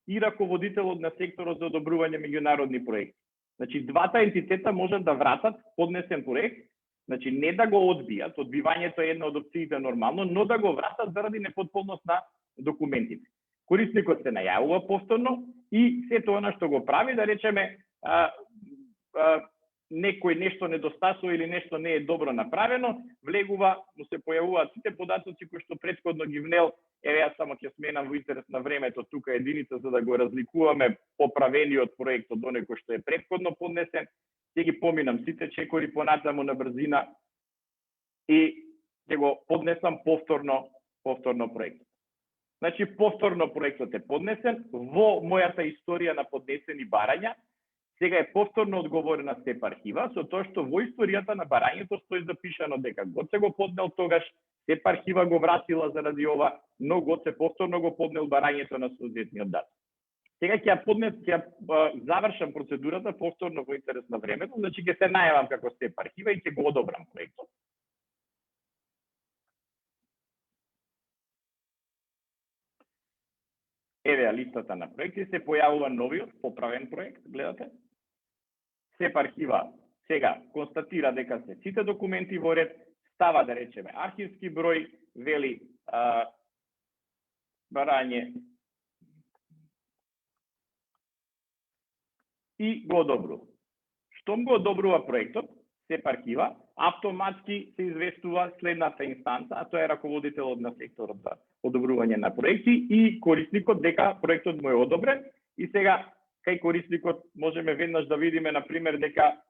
и раководителот на секторот за одобрување меѓународни проекти. Значи, двата ентитета можат да вратат поднесен проект, значи не да го одбијат, одбивањето е една од опциите нормално, но да го вратат заради непотполност на документите. Корисникот се најавува повторно и сето она што го прави, да речеме, некој нешто недостасува или нешто не е добро направено, влегува, му се појавуваат сите податоци кои што претходно ги внел. Еве јас само ќе сменам во интерес на времето тука единица за да го разликуваме поправениот проект од оној кој што е претходно поднесен. Ќе ги поминам сите чекори понатаму на брзина и ќе го поднесам повторно проектот. Значи повторно проектот е поднесен во мојата историја на поднесени барања. Сега е повторно одговорена СЕП архива, со тоа што во историјата на барањето стои запишано дека год се го поднел тогаш, СЕП архива го вратила заради ова, но год се повторно го поднел барањето на соодветниот датум. Сега ќе завршам процедурата повторно во интерес на времето, значи ќе се најавам како СЕП архива и ќе го одобрам проектот. Еве листата на проекти, се појавува новиот поправен проект, гледате? СЕП архива сега констатира дека се сите документи во ред, става да речеме архивски број, вели барање и го одобрува. Штом го одобрува проектот, СЕП архива автоматски се известува следната инстанца, а тоа е раководителот на секторот за одобрување на проекти и корисникот дека проектот му е одобрен. И сега кај корисникот можеме веднаш да видиме на пример дека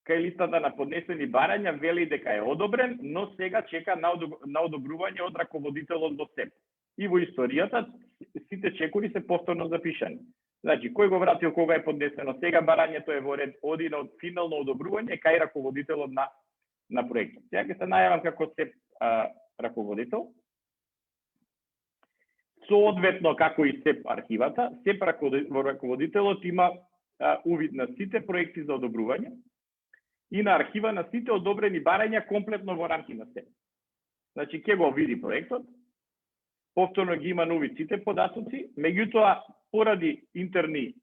кај листата на поднесени барања вели дека е одобрен, но сега чека на одобрување од раководителот во СЕП. И во историјата сите чекори се повторно запишани. Значи, кој го вратил, кога е поднесено, сега барањето е во ред, оди на финално одобрување кај раководителот на проектот. Сега ќе се најавам како СЕП раководител. Соодветно како и СЕП архивата, СЕП раководителот има увид на сите проекти за одобрување и на архива на сите одобрени барања комплетно во рамки на СЕП. Значи, ќе го види проектот, повторно ги има на увид сите податоци, меѓутоа поради интерни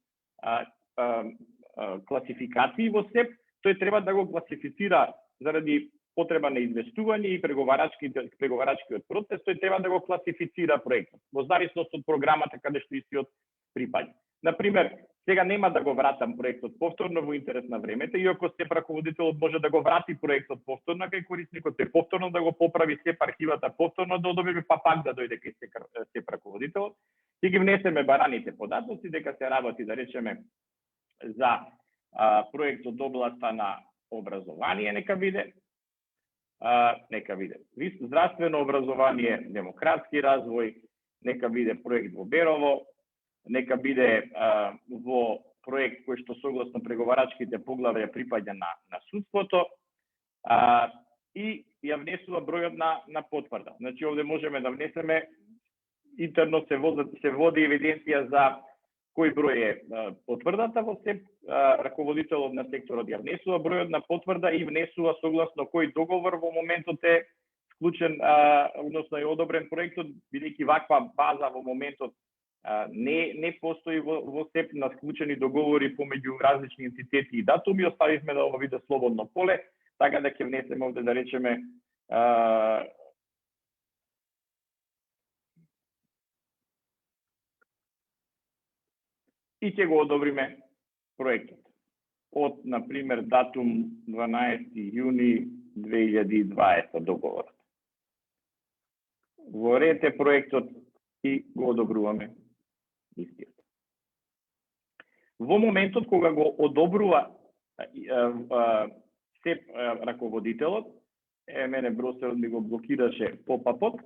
класификации во СЕП, тој треба да го класифицира заради потреба на известување и преговарачкиот процес, тој треба да го класифицира проектот во зависност од програмата каде што истиот припаѓа. Например, сега нема да го вратам проектот повторно во интерес на времето, иако СЕП раководителот може да го врати проектот повторно кај корисникот, тој повторно да го поправи СЕП архивата, повторно да одобри, па пак да дојде кај СЕП раководителот. И ги внесеме бараните податоци дека се работи, да речеме, за проект од областа на образование, нека биде здравствено образование, демократски развој, нека биде проект во Берово, нека биде во проект кој што согласно преговарачките поглавја припаѓа на судството и ја внесува бројот на потврда. Значи, овде можеме да внесеме интерно се води евиденција за кој број е потврдата во СЕП, раководителот на секторот ја внесува бројот на потврда и внесува согласно кој договор во моментот е склучен, односно е одобрен проектот, бидејќи ваква база во моментот не постои во СЕП на склучени договори помеѓу различни ентитети и датуми, оставивме да ова биде слободно поле, така да ќе внесеме овде, да речеме, и ќе го одобриме проектот. Од, например, датум 12 јуни 2020 договорот. Во ред е проектот и го одобруваме истиот. Во моментот кога го одобрува СЕП раководителот, мене бросерот ми го блокираше попапот,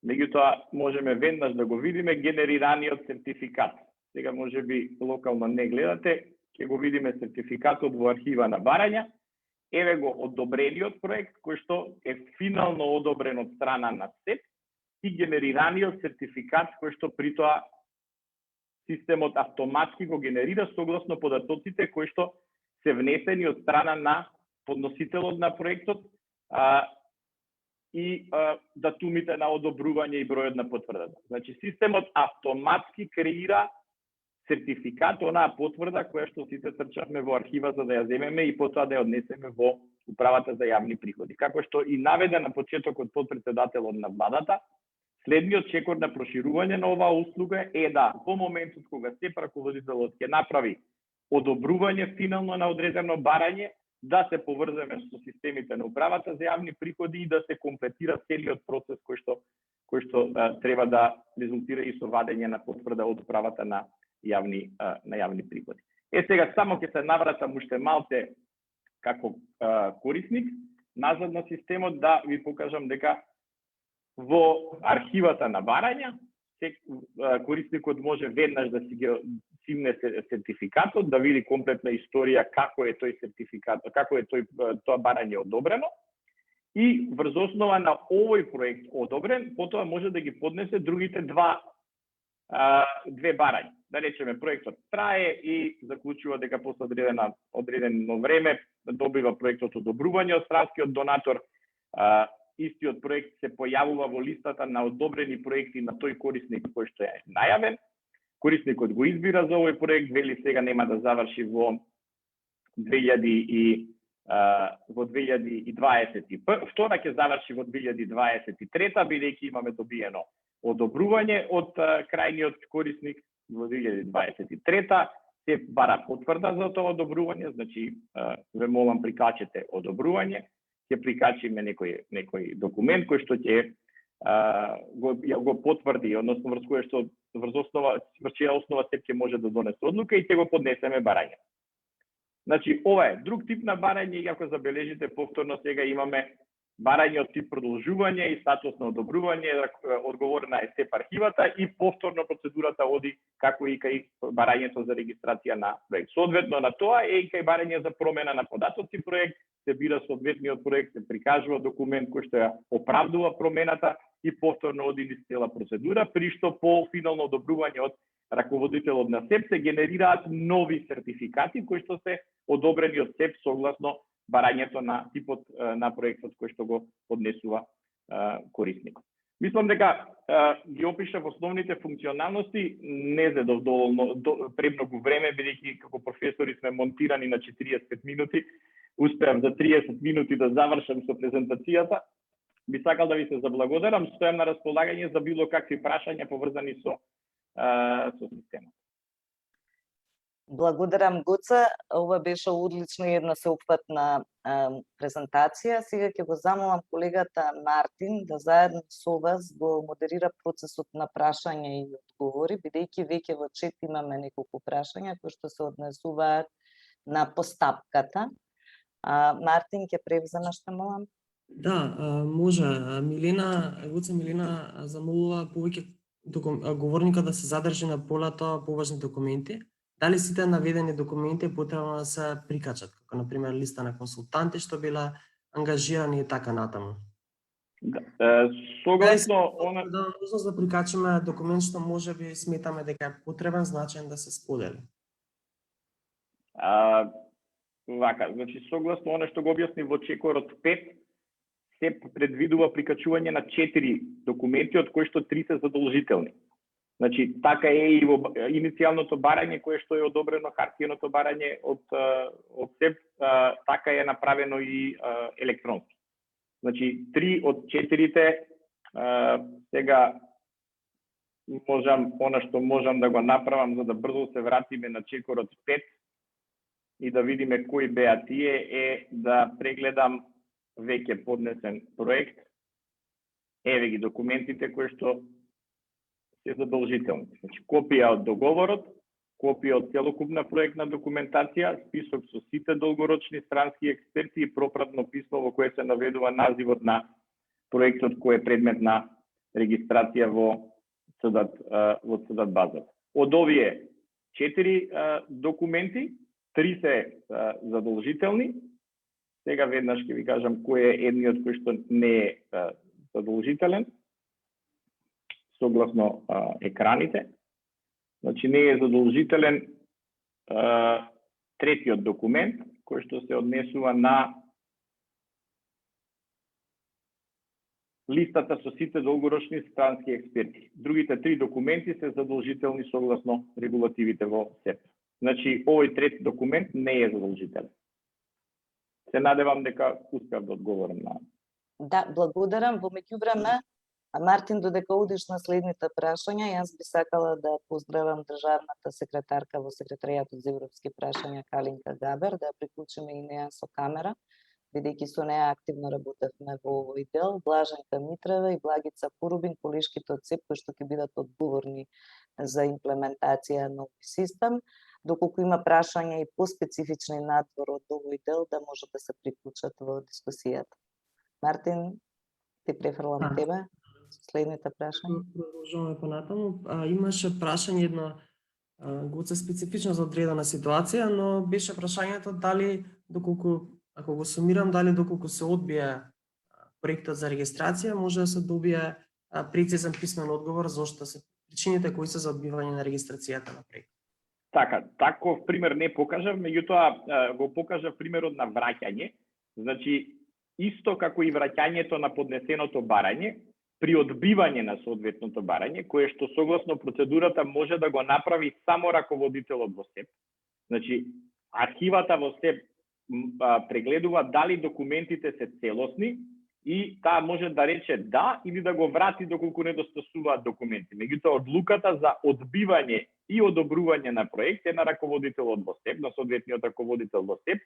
меѓутоа можеме веднаш да го видиме генерираниот сертификат. Сега може би локално не гледате, ќе го видиме сертификатот во архива на барања. Еве го одобрениот проект кој што е финално одобрен од страна на СЕП и генерираниот сертификат кој што при тоа системот автоматски го генерира согласно податоците кои што се внесени од страна на подносителот на проектот и датумите на одобрување и бројот на потврдата. Значи, системот автоматски креира сертификат, онаа потврда која што сите трчавме во архива за да ја земеме и потоа да ја однесеме во Управата за јавни приходи. Како што и наведе на почетокот подпредседателот на владата, Следниот чекор на проширување на оваа услуга е да во моментот кога СЕП раководителот ќе направи одобрување финално на одредено барање, да се поврземе со системите на управата за јавни приходи и да се комплетира целиот процес кој што треба да резултира и со вадење на потврда од управата на јавни приходи. Сега само ќе се навратам уште малце како корисник назад на системот да ви покажам дека во архивата на барања корисникот може веднаш да си ги симне сертификатот, да види комплетна историја како е тој сертификат, како е тоа барање одобрено и врз основа на овој проект одобрен, потоа може да ги поднесе другите две барања. Да речеме проектот трае и заклучува дека после одредено време добива проектот одобрување од странскиот донатор. Истиот проект се појавува во листата на одобрени проекти на тој корисник кој што е најавен. Корисникот го избира за овој проект, вели сега нема да заврши во 2022, ќе заврши во 2023, бидејќи имаме добиено одобрување од крајниот корисник во 2023, се бара потврда за тоа одобрување, значи ве молам прикачете одобрување, ќе прикачиме некој документ кој што ќе го потврди, односно врз чија основа СЕП ќе може да донесе одлука и ќе го поднесеме барање. Значи, ова е друг тип на барање и ако забележите повторно сега имаме барање од тип продолжување и статус на одобрување, одговорна е СЕП архивата и повторно процедурата оди како и кај барањето за регистрација на проект. Соодветно на тоа е и кај барање за промена на податоци проект, се бира соодветниот проект, се прикажува документ кој што ја оправдува промената и повторно оди низ цела процедура, при што по финално одобрување од раководителот на СЕП се генерираат нови сертификати кои што се одобрени од СЕП согласно барањето на типот на проектот кој што го поднесува корисникот. Мислам дека ги опишав основните функционалности, не зедов доволно премногу време, бидејќи како професори сме монтирани на 45 минути, успеав за 30 минути да завршам со презентацијата. Би сакал да ви се заблагодарам, стојам на располагање за било какви прашања поврзани со системот. Благодарам, Гоца. Ова беше одлична и една сеопфатна презентација. Сега ќе го замолам колегата Мартин да заедно со вас го модерира процесот на прашање и одговори, бидејќи веќе во чет имаме неколку прашања кои што се однесуваат на постапката. Мартин, ќе превземеш, те молам? Да, може. Гоца Милена замолува повеќе говорникот да се задржи на полето поважни документи. Дали сите наведени документи е потребно да се прикачат, како например листа на консултанти што биле ангажирани и така натаму? Согласно она да можност да прикачиме документ што можеби сметаме дека е потребен, значаен да се сподели. Вака, значи согласно она што го објасни во чекорот 5, се предвидува прикачување на 4 документи, од кои што 3 се задолжителни. Значи, така е и во иницијалното барање кое што е одобрено, хартијаното барање од СЕП, така е направено и електронски. Значи, 3 од 4-те сега она што можам да го направам за да брзо се вратиме на чекорот 5 и да видиме кои беа тие е да прегледам веќе поднесен проект. Еве ги документите кои што се задолжителни. Значи, копија од договорот, копија од целокупна проектна документација, список со сите долгорочни странски експерти и пропратно писмо во кое се наведува називот на проектот кој е предмет на регистрација во ЦДАТ база. Од овие 4 документи, 3 се задолжителни. Сега веднаш ќе ви кажам кој е едниот кој што не е задолжителен, согласно екраните. Значи не е задолжителен третиот документ, кој што се однесува на листата со сите долгорочни странски експерти. Другите 3 документи се задолжителни согласно регулативите во СЕП. Значи, овој трети документ не е задолжителен. Се надевам дека успеав да одговорам на... Да, благодарам. Во меѓувреме, А Мартин, додека одиш на следните прашања, јас би сакала да поздравам државната секретарка во Секретаријатот за европски прашања Калинка Габер, да ја приклучиме и неа со камера, бидејќи со неа активно работевме во овој дел, Блажанка Митрева и Благица Порубин, колешките од СЕП, кои што ќе бидат одговорни за имплементација на овој систем. Доколку има прашања и поспецифични надвор од овој дел, да може да се приклучат во дискусијата. Мартин, ти префрлам тебе со следните прашања. Продолжуваме понатаму. Имаше прашање едно гоце специфично за одредена ситуација, но беше прашањето дали доколку, ако го сумирам, дали доколку се одбие проектот за регистрација, може да се добие прецизен писмен одговор зошто се причините кои се за одбивање на регистрацијата на проектот. Така, таков пример не покажав, меѓутоа го покажав примерот на враќање. Значи, исто како и враќањето на поднесеното барање, при одбивање на соодветното барање, кое што согласно процедурата може да го направи само раководителот во СЕП. Значи, архивата во СЕП прегледува дали документите се целосни и таа може да рече да или да го врати доколку недостасуваат документи. Меѓутоа, одлуката за одбивање и одобрување на проект е на раководителот во СЕП, на соодветниот раководител во СЕП,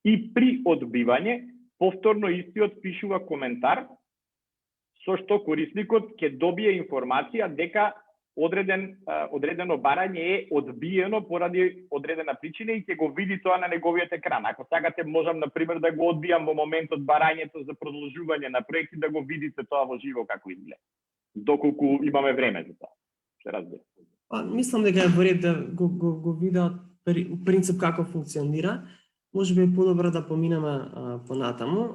и при одбивање повторно истиот пишува коментар со што корисникот ќе добие информација дека одредено барање е одбиено поради одредена причина и ќе го види тоа на неговиот екран. Ако сакате, можам, например, да го одбијам во моментот барањето за продолжување на проект и да го видите тоа во живо како изгледа. Доколку имаме време за тоа. Се разбира. Мислам дека е во ред да го видат принцип како функционира. Може би е подобро да поминеме понатаму.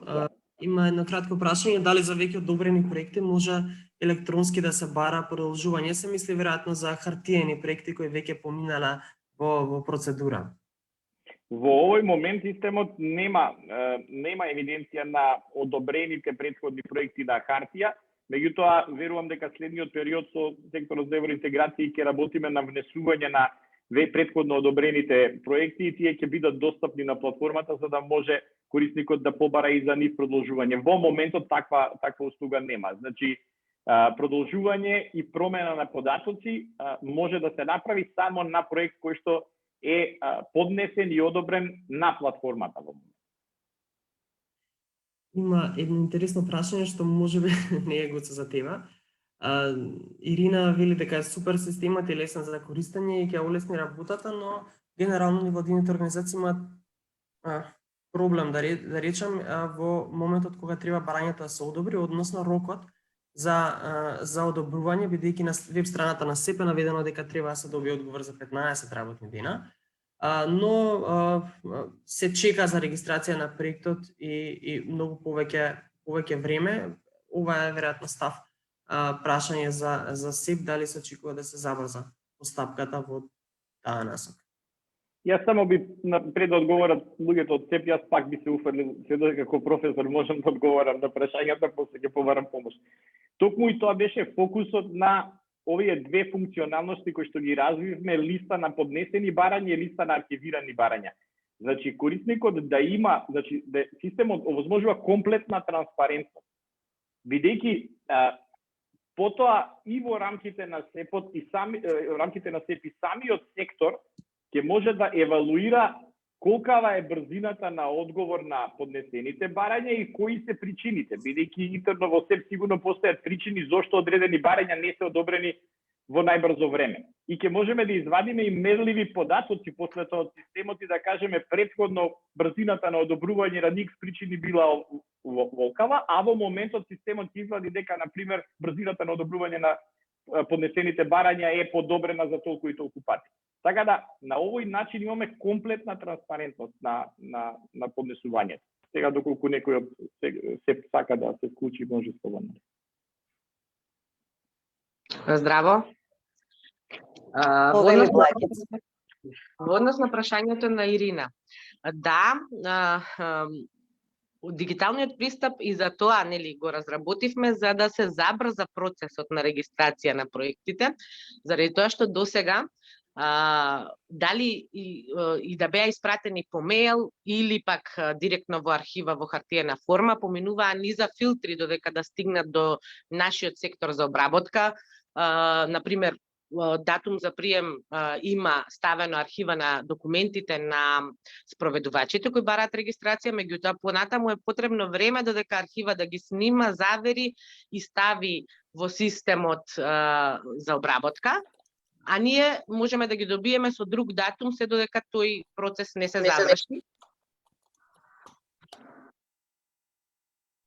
Има едно кратко прашање, дали за веќе одобрени проекти може електронски да се бара продолжување? Се мисли веројатно за хартиени проекти кои веќе поминале во процедура. Во овој момент системот нема евиденција на одобрените претходни проекти на хартија, меѓутоа верувам дека следниот период со секторот за евроинтеграција ќе работиме на внесување на претходно одобрените проекти и тие ќе бидат достапни на платформата за да може корисникот да побара и за нив продолжување. Во моментот таква услуга нема. Значи, продолжување и промена на податоци може да се направи само на проект кој што е поднесен и одобрен на платформата во моментот. Има едно интересно прашање што можеби не е гоце за тебе. Ирина вели дека е супер системот и лесен за користење и ќе олесни работата, но генерално невладините организации имаат проблем, да речем, во моментот кога треба барањето да се одобри, односно рокот за одобрување, бидејќи на веб страната на СЕП е наведено дека треба да се добие одговор за 15 работни дена, но се чека за регистрација на проектот и многу повеќе време. Ова е веројатно став прашање за СЕП, дали се очекува да се забрза постапката во таа насока. Јас само би, пред да одговорат луѓето од СЕП, јас пак би се уфрлил, се додека како професор можам да одговорам на прашањата, после ќе побарам помош. Токму и тоа беше фокусот на овие две функционалности кои што ги развивме, листа на поднесени барања и листа на архивирани барања. Значи, корисникот да има, значи, да системот овозможува комплетна транспарентност. Бидејќи потоа и во рамките на СЕПот и рамките на СЕП и самиот сектор ќе може да евалуира колкава е брзината на одговор на поднесените барања и кои се причините, бидејќи интерно во СЕП сигурно постојат причини зошто одредени барања не се одобрени во најбрзо време. И ќе можеме да извадиме и мерливи податоци после тоа од системот и да кажеме претходно брзината на одобрување на никс причини била волкава, а во моментот системот ќе извади дека, например, брзината на одобрување на поднесените барања е подобрена за толку и толку пати. Така да, на овој начин имаме комплетна транспарентност на поднесувањето. Сега, доколку некој од СЕП сака да се вклучи, може слободно. Здраво. Во однос на прашањето на Ирина. Да, дигиталниот пристап и за тоа го разработивме за да се забрза процесот на регистрација на проектите, заради тоа што досега дали и да беа испратени по мејл или пак директно во архива во хартиена форма, поминуваа низа филтри додека да стигнат до нашиот сектор за обработка. Например, датум за прием има ставено архива на документите на спроведувачите кои бараат регистрација, меѓутоа понатаму е потребно време додека архива да ги снима, завери и стави во системот за обработка, а ние можеме да ги добиеме со друг датум се додека тој процес не се заврши.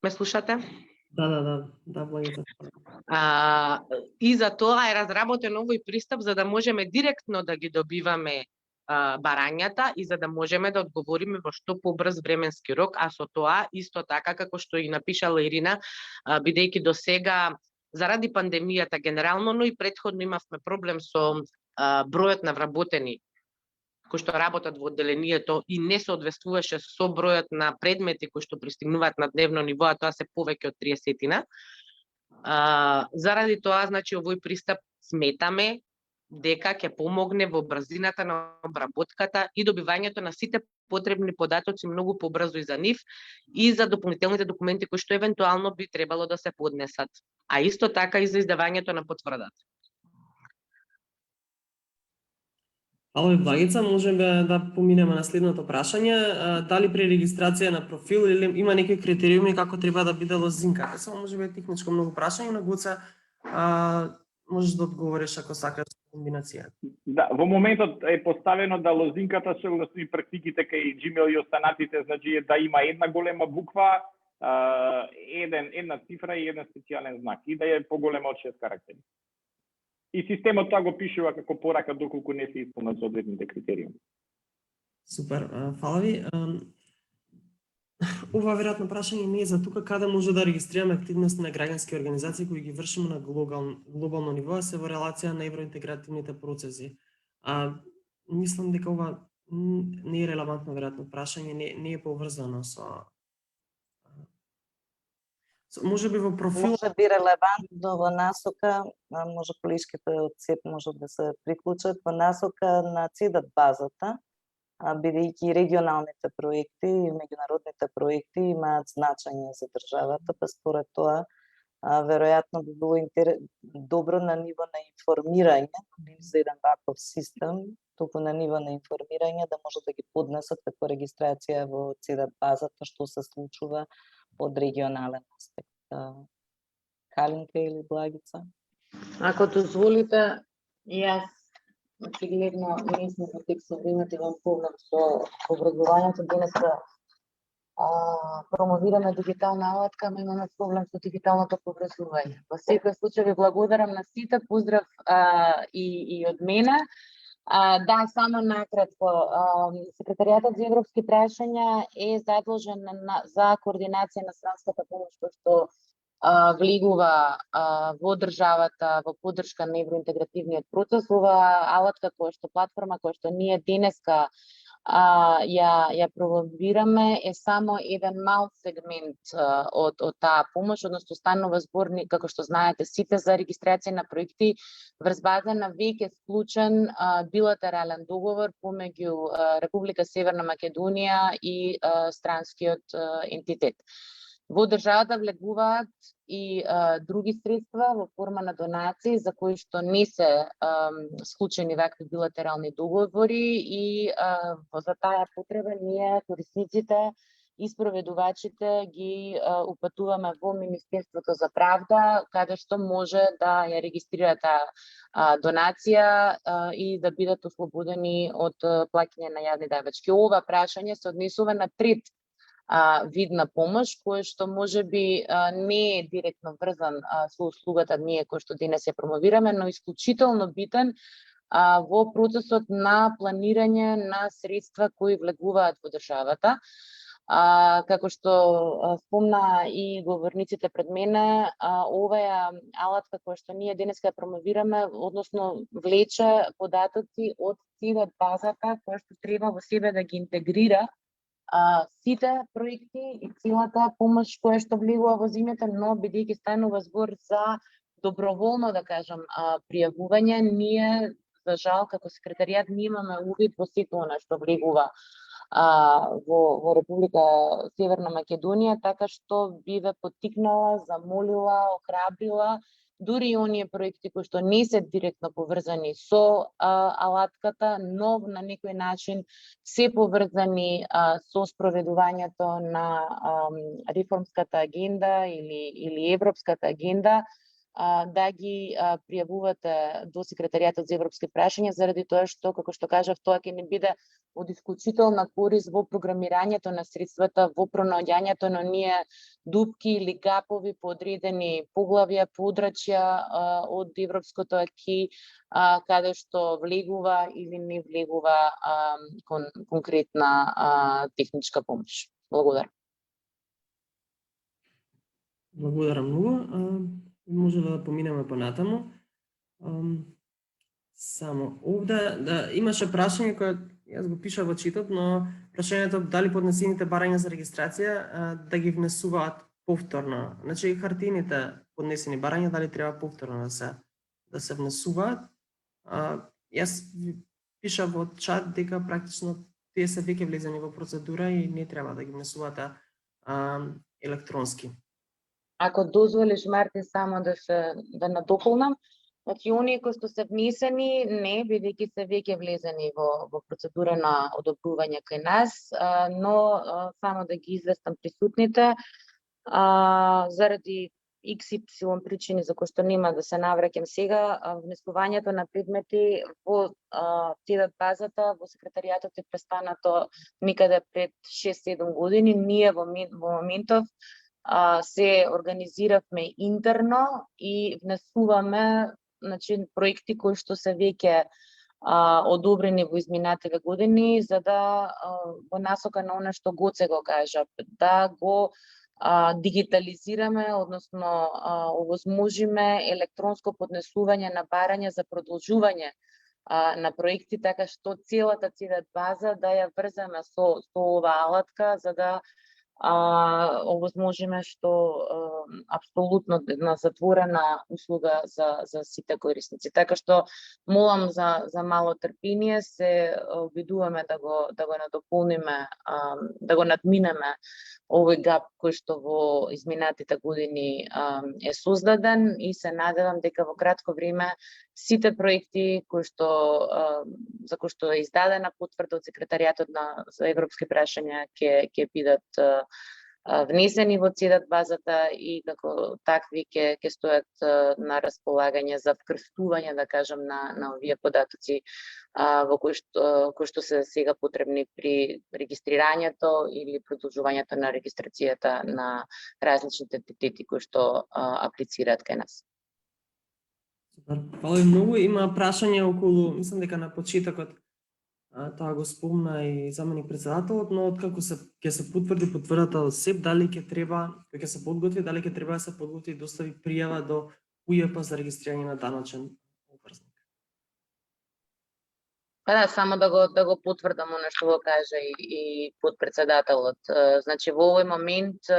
Ме слушате? Да, Благица. И за тоа е разработен овој пристап за да можеме директно да ги добиваме барањата и за да можеме да одговориме во што побрз временски рок, а со тоа исто така како што и напишала Ирина, бидејќи до сега заради пандемијата генерално, но и претходно имавме проблем со бројот на вработени кои што работат во одделението и не соодветствуваше со бројот на предмети кои што пристигнуваат на дневно ниво, а тоа се повеќе од 30-тина. Заради тоа, значи, овој пристап сметаме дека ќе помогне во брзината на обработката и добивањето на сите потребни податоци многу побрзо и за нив и за дополнителните документи кои што евентуално би требало да се поднесат, а исто така и за издавањето на потврдата. Ало и Благица, можеме да поминеме на следното прашање. Дали при регистрација на профил или има некои критериуми како треба да биде лозинката? Само можеме техничко многу прашање, на Гоце можеш да одговориш ако сакаш комбинација. Да, во моментот е поставено да лозинката согласно и практиките кај Gmail и останатите, значи да има една голема буква, една цифра и еден специјален знак и да е поголема од 6 карактери. И системот тоа го пишува како порака доколку не се исполнат соодветните критериуми. Супер, фала ви. Ова веројатно прашање не е за тука каде може да регистрираме активности на граѓански организации кои ги вршиме на глобално ниво, а се во релација на евроинтегративните процеси. Мислам дека ова не е релевантно веројатно прашање, не е поврзано со може би во профил. Може би релевантно во насока, може колишките од ЦЕП може да се приклучат во насока на ЦИДАТ базата, бидејќи регионалните проекти и меѓународните проекти имаат значење за државата, па според тоа веројатно би било добро на ниво на информирање, не за еден ваков систем, туку на ниво на информирање да може да ги поднесат како регистрација во ЦИДАТ базата што се случува од регионален аспект. Калинка или Благица? Ако дозволите, јас очигледно не сме во тек со времето, имам проблем со образованието. Денеска промовираме дигитална алатка, ама имаме проблем со дигиталното образување. Во секој случај ви благодарам на сите, поздрав и од мене. Да, само накратко. Секретаријатот за европски прашања е задолжен за координација на странската помош што влегува во државата во поддршка на евроинтегративниот процес. Ова алатка која што платформа која што ние денеска ја промовираме е само еден мал сегмент од таа помош, односно станува збор, како што знаете сите, за регистрација на проекти врз база на веќе склучен билатерален договор помеѓу Република Северна Македонија и странскиот ентитет. Во државата влегуваат и други средства во форма на донации за кои што не се склучени вакви билатерални договори и за таа потреба ние корисниците и спроведувачите ги упатуваме во Министерството за правда, каде што може да ја регистрира таа донација и да бидат ослободени од плаќање на јавни давачки. Ова прашање се однесува на трет вид на помош, кој што може би не е директно врзан со услугата ние кој што денес ја промовираме, но исклучително битен во процесот на планирање на средства кои влегуваат во државата. Како што спомна и говорниците пред мене, оваа алатка која што ние денеска ја промовираме, односно влече податоци од ЦИДАТ базата која што треба во себе да ги интегрира сите проекти и целата помош која што влегува во земјата, но бидејќи станува збор за доброволно, да кажам, пријавување, ние за жал, како секретаријат не имаме увид во сето она што влегува во Република Северна Македонија, така што би ве поттикнала, замолила, охрабрила, дури и оние проекти кои што не се директно поврзани со алатката, но на некој начин се поврзани со спроведувањето на реформската агенда или европската агенда, да ги пријавувате до секретаријатот за европски прашања, заради тоа што, како што кажав, тоа ќе не биде од исклучителна корист во програмирањето на средствата, во пронаоѓањето на оние дупки или гапови по одредени поглавја, подрачја од европското аки, каде што влегува или не влегува конкретна техничка помош. Благодарам. Благодарам многу. Може да поминеме понатаму. Само овде имаше прашање кое јас го пишав во читот, но прашањето дали поднесените барања за регистрација да ги внесуваат повторно. Значи хартините поднесени барања дали треба повторно да се внесуваат. Јас пишав во чат дека практично тие се веќе влезени во процедура и не треба да ги внесувате електронски. Ако дозволиш, Мартин, само да надополнам, значи оние кои што се внесени, не, бидејќи се веќе влезени во процедура на одобрување кај нас, но само да ги известам присутните, заради XY причини за кои што нема да се навраќам сега, внесувањето на предмети во ЦЕДАТ базата во секретаријатот е престанато некаде пред 6-7 години. Ние во моментов се организиравме интерно и внесуваме, значи, проекти кои што се веќе одобрени во изминативе години, за да во насока на она што Гоце го кажа, да го дигитализираме, односно овозможиме електронско поднесување на барања за продолжување на проекти, така што целата ЦЕДАТ база да ја врземе со оваа алатка, за да овозможиме што апсолутно една затворена услуга за сите корисници. Така што молам за мало трпение, се обидуваме да го надополниме, да го надминеме овој гап кој што во изминатите години е создаден, и се надевам дека во кратко време сите проекти за кои што е издадена потврда од секретаријатот за европски прашања ќе бидат внесени во ЦЕДАТ базата и како такви ќе стоят на располагање за вкрстување, да кажам, на овие податоци во кои што се сега потребни при регистрирањето или продолжувањето на регистрацијата на различните entiteti кои што аплицираат кај нас. Супер, фала ви многу. Има прашање околу, мислам дека на почетокот тоа го спомна и заменик председателот, но откако ќе се потврди потврдата од СЕП, дали ќе треба, кога ќе се подготви, дали ќе треба да се подготви и достави пријава до УЈП за регистрирање на даночен обврзник. Па да, само да го потврдам она што го кажа и подпредседателот. Значи во овој момент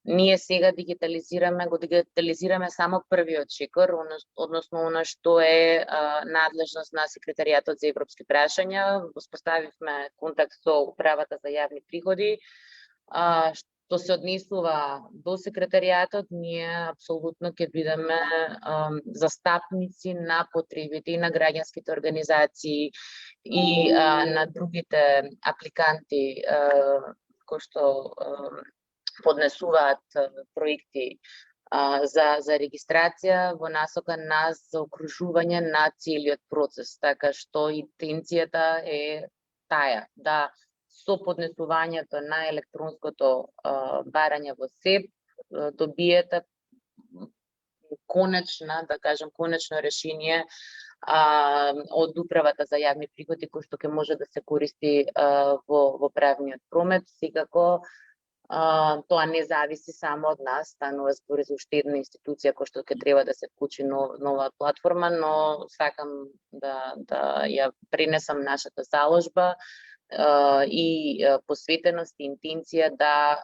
ние сега го дигитализираме само првиот шекор, односно она што е надлежност на секретаријатот за европски прашања. Воспоставивме контакт со управата за јавни приходи. Што се однесува до секретаријатот, ние апсолутно ќе бидеме застапници на потребите и на граѓанските организации и на другите апликанти кои што поднесуваат проекти за регистрација во насока на заокружување на целиот процес, така што интенцијата е таа да со поднесувањето на електронското барање во СЕП добиете конечно решение од управата за јавни приходи кој што ќе може да се користи во правниот промет. Секако тоа не зависи само од нас, станува збор за уште една институција која што ќе треба да се вклучи нова платформа, но сакам да ја пренесам нашата заложба и посветеност и интенција да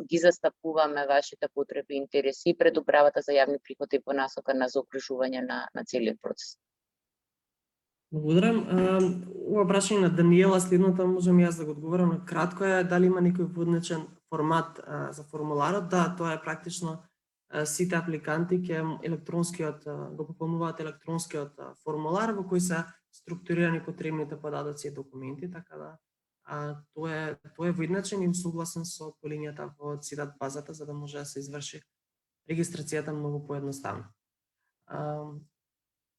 ги застапуваме вашите потреби и интереси пред управата за јавни приходи по насока на заокружување на целиот процес. Благодарам. Ова прашање на Даниела, следното можам јас да го одговорам на кратко е дали има некој водничен формат за формуларот. Да, тоа е практично сите апликанти ќе електронскиот го пополнуваат електронскиот формулар во кој се структурирани потребните податоци и документи, така да тоа е воедначен и согласен со полињата во цитат базата за да може да се изврши регистрацијата многу поедноставно.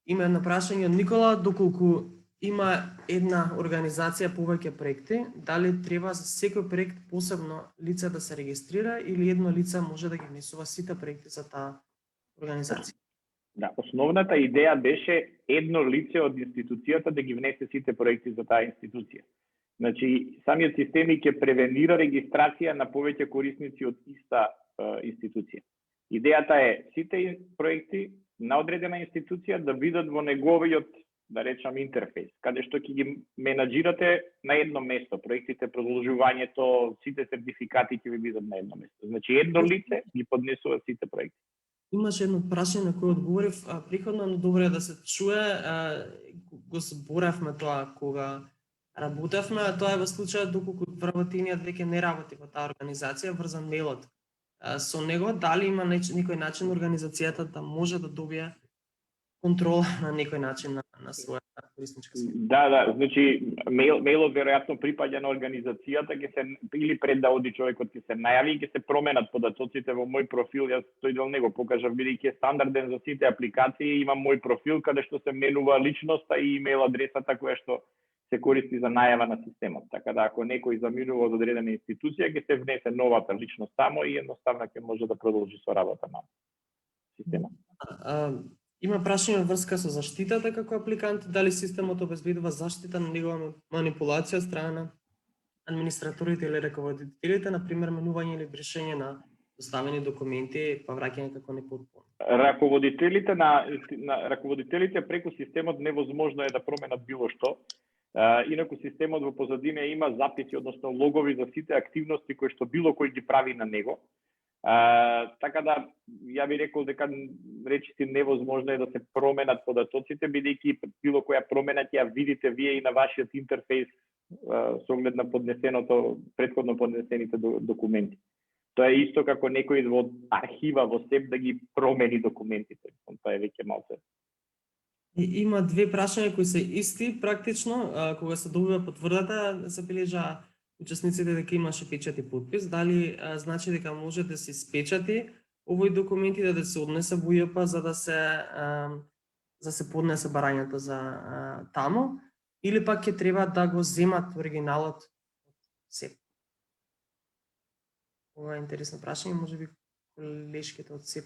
Има едно прашање од Никола, доколку има една организација повеќе проекти, дали треба за секој проект посебно лице да се регистрира или едно лице може да ги внесува сите проекти за таа организација? Да, основната идеја беше едно лице од институцијата да ги внесе сите проекти за таа институција. Значи, самиот систем ќе превенира регистрација на повеќе корисници од иста институција. Идејата е сите проекти на одредена институција да видат во неговиот, да речам, интерфейс, каде што ќе ги менаџирате на едно место, проектите, продолжувањето, сите сертификати ќе ви бидат на едно место. Значи, едно лице ги поднесува сите проекти. Имаше едно прашање на кое одговорив приходно, но добро е да се чуе. Го зборевме тоа кога работевме, а тоа е во случајот доколку вработениот веќе не работи во таа организација, врзан мејлот со него, дали има некој начин организацијата да може да добие контрола на некој начин на својата корисничка сфера. Да, значи мејлот веројатно припаѓа на организацијата, ќе се или пред да оди човекот ќе се најави и ќе се променат податоците во мој профил. Јас тој дел него покажав бидејќи е стандарден за сите апликации, имам мој профил каде што се менува личноста и имейл адресата која што се користи за најава на системот. Така да ако некој заминува од одредена институција, ќе се внесе новата личност тамо и едноставно ќе може да продолжи со работа на системот. Има прашање врска со заштитата како апликант, дали системот обезбедува заштита на негова манипулација од страна на администраторите или раководителите, например менување или бришење на доставени документи, па враќање како непотпуно. Раководителите преку системот невозможно е да променат било што. Инаку системот во позадина има записи, односно логови за сите активности кои што било кој ги прави на него. Така да, ја би рекол дека речиси невозможно е да се променат податоците, бидејќи било која промена ќе ја видите вие и на вашиот интерфейс со оглед на претходно поднесените документи. Тоа е исто како некој во архива во СЕП да ги промени документите. Тоа е веќе малце. Има две прашања кои се исти практично, кога се добива потврдата, забележа учесниците дека имаше печат и подпис, дали значи дека може да се испечати овој документ и да се однесе во ЈП за да се поднесе барањето за тамо, или пак ќе треба да го земат оригиналот од СЕП? Ова е интересно прашање, можеби колешките од СЕП.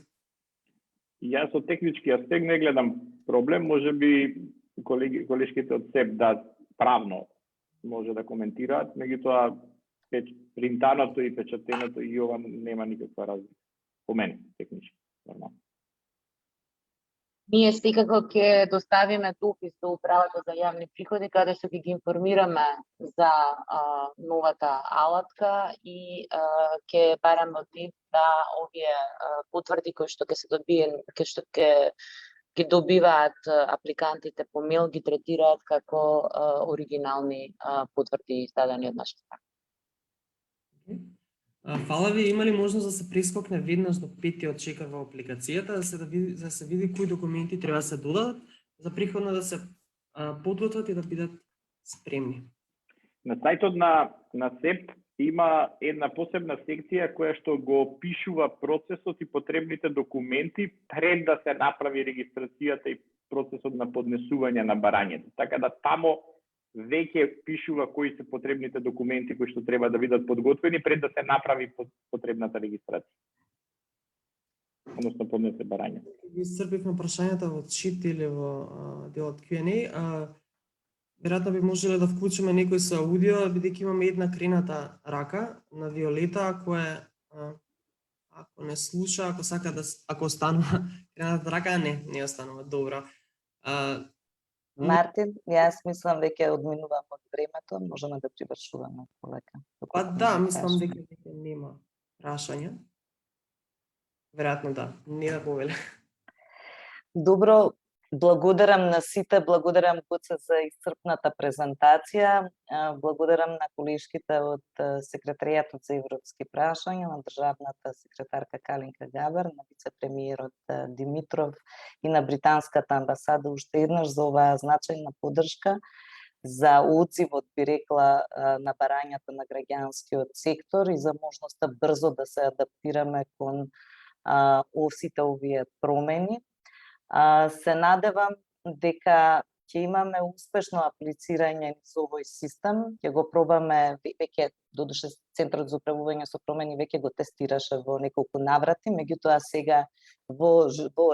Јас од технички аспект не гледам проблем, можеби колешките од СЕП да правно може да коментираат, меѓутоа принтаното и печатеното и ова нема никаква разлика. По мене, технички, нормално. Ние секако ќе доставиме допис до управата за јавни приходи каде што ќе ги информираме за новата алатка и ќе бараме од нив да овие потврди кои што ќе се ги добиваат апликантите по мејл, ги третираат како оригинални потврди издадени од наша страна. Фала ви, има ли можност да се прескокне веднаш до 5-тиот чекор во апликацијата, да се види кои документи треба да се додадат, за приходно да се подготват и да бидат спремни? На сајтот на СЕП има една посебна секција која што го опишува процесот и потребните документи пред да се направи регистрацијата и процесот на поднесување на барањето. Така да тамо веќе пишува кои се потребните документи кои што треба да бидат подготвени пред да се направи потребната регистрација. Односно поднесе барање. Ви исцрпивме прашањата во чит или во делот Q&A. Веројатно би можеле да вклучиме некој со аудио, бидејќи имаме една крената рака на Виолета, која ако не слуша, ако сака да ако останува крената рака, не останува добро. Мартин, јас мислам веќе одминувам од времето, можеме да привршуваме полека. Па да, мислам дека нема прашања. Веројатно да, не да повеле. Добро, Благодарам на сите, благодарам Гуце за исцрпната презентација, благодарам на колешките од Секретаријатот за европски прашања, на државната секретарка Калинка Габер, на вице-премиерот Димитров и на британската амбасада уште еднаш за оваа значајна поддршка, за одзивот, би рекла, на барањата на граѓанскиот сектор и за можноста брзо да се адаптираме кон сите овие промени. Се надевам дека ќе имаме успешно аплицирање за овој систем, ќе го пробаме веќе, додуше Центарот за управување со промени веќе го тестираше во неколку наврати, меѓутоа сега во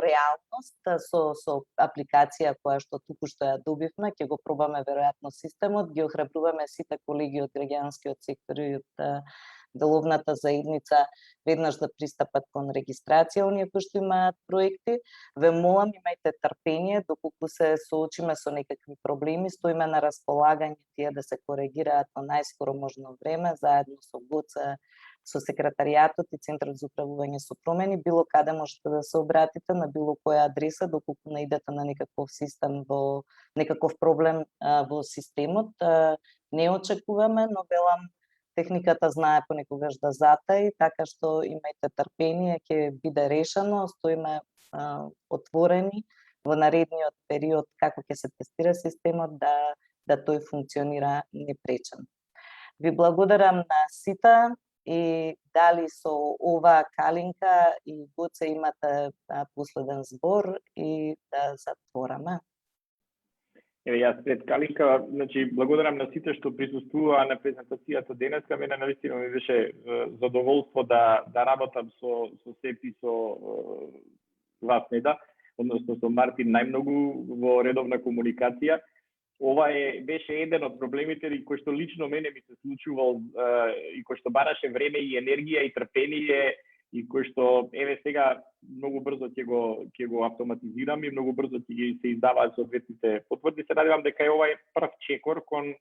реалност со апликација која што туку-што ја добивме, ќе го пробаме веројатно системот, ги охрабруваме сите колеги од граѓанскиот сектор и од деловната заедница веднаш да пристапат кон регистрација оние кои што имаат проекти. Ве молам, имајте трпение, доколку се соочиме со некакви проблеми, стоиме на располагање тие да се коригираат на најскоро можно време, заедно со Гоце, со Секретаријатот и Центарот за управување со промени. Било каде можете да се обратите на било која адреса, доколку наидете на некаков систем во некаков проблем во системот. Не очекуваме, но велам, техниката знае понекогаш да затаи, така што имајте трпение, ќе биде решено, стоиме отворени во наредниот период како ќе се тестира системот да тој функционира непречен. Ви благодарам на сите и дали со ова Калинка и Гоце имате последен збор и да затвораме. Јас пред Калинка, значи благодарам на сите што присуствуваа на презентацијата денеска. Мене навистина ми беше задоволство да работам со СЕП и со вас, Неда, односно со Мартин најмногу во редовна комуникација. Ова беше еден од проблемите кој што лично мене ми се случувал и кој што бараше време и енергија и трпение и кој што сега многу брзо ќе го автоматизирам и многу брзо ќе се издаваат соодветните потврди. Се надевам дека ова е прв чекор кон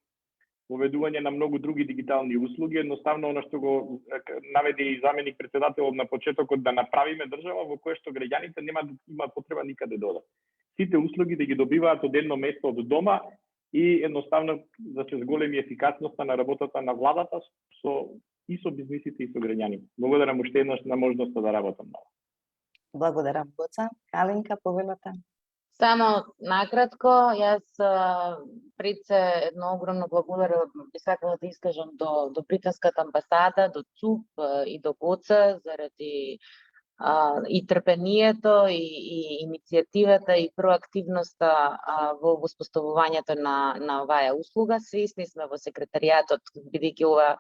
воведување на многу други дигитални услуги. Едноставно, оно што го наведе и заменик председателот на почетокот, да направиме држава во која што граѓаните нема да имаат потреба никаде да одат. Сите услуги да ги добиваат од едно место од дома и едноставно да се зголеми ефикасноста на работата на владата и со бизнисите и со граѓаните. Благодарам уште еднаш на можноста да работам. Благодарам, Гоце. Калинка, повелете. Само накратко, јас пред се едно огромно благодаря би сакала да искажам до британската амбасада, до ЦУП и до Гоце заради и трпението и иницијативата и проактивноста во воспоставувањето на оваа услуга. Свесни сме во секретаријатот, бидејќи ова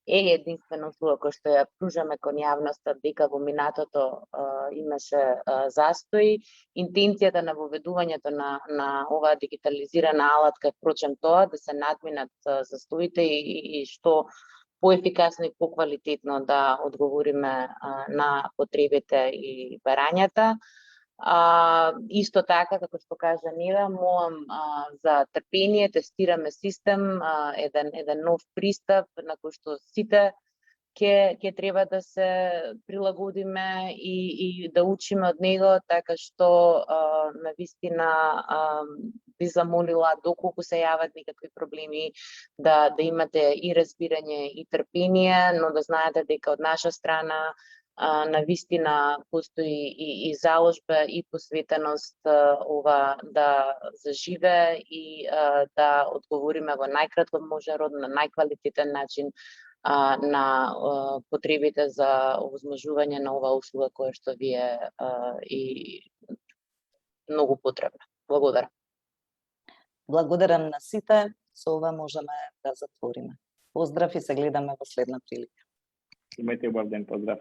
е единствена услуга која што ја пружаме кон јавноста, дека во минатото имаше застои. Интенцијата на воведувањето на оваа дигитализирана алатка, впрочем тоа, да се надминат застоите и што поефикасно и поквалитетно да одговориме на потребите и барањата. Исто така, како што кажа Неда, молам за трпение, тестираме систем, еден нов пристап на кој што сите ќе треба да се прилагодиме и да учиме од него, така што навистина би замолила, доколку се јават некакви проблеми, да имате и разбирање и трпение, но да знаете дека од наша страна навистина постои и заложба и посветеност ова да заживе и да одговориме во најкратко можен род, на најквалитетен начин на потребите за овозможување на оваа услуга која што ви е и многу потребна. Благодарам. Благодарам на сите. Со ова можеме да затвориме. Поздрав и се гледаме во следна прилика. Имајте убав ден, поздрав.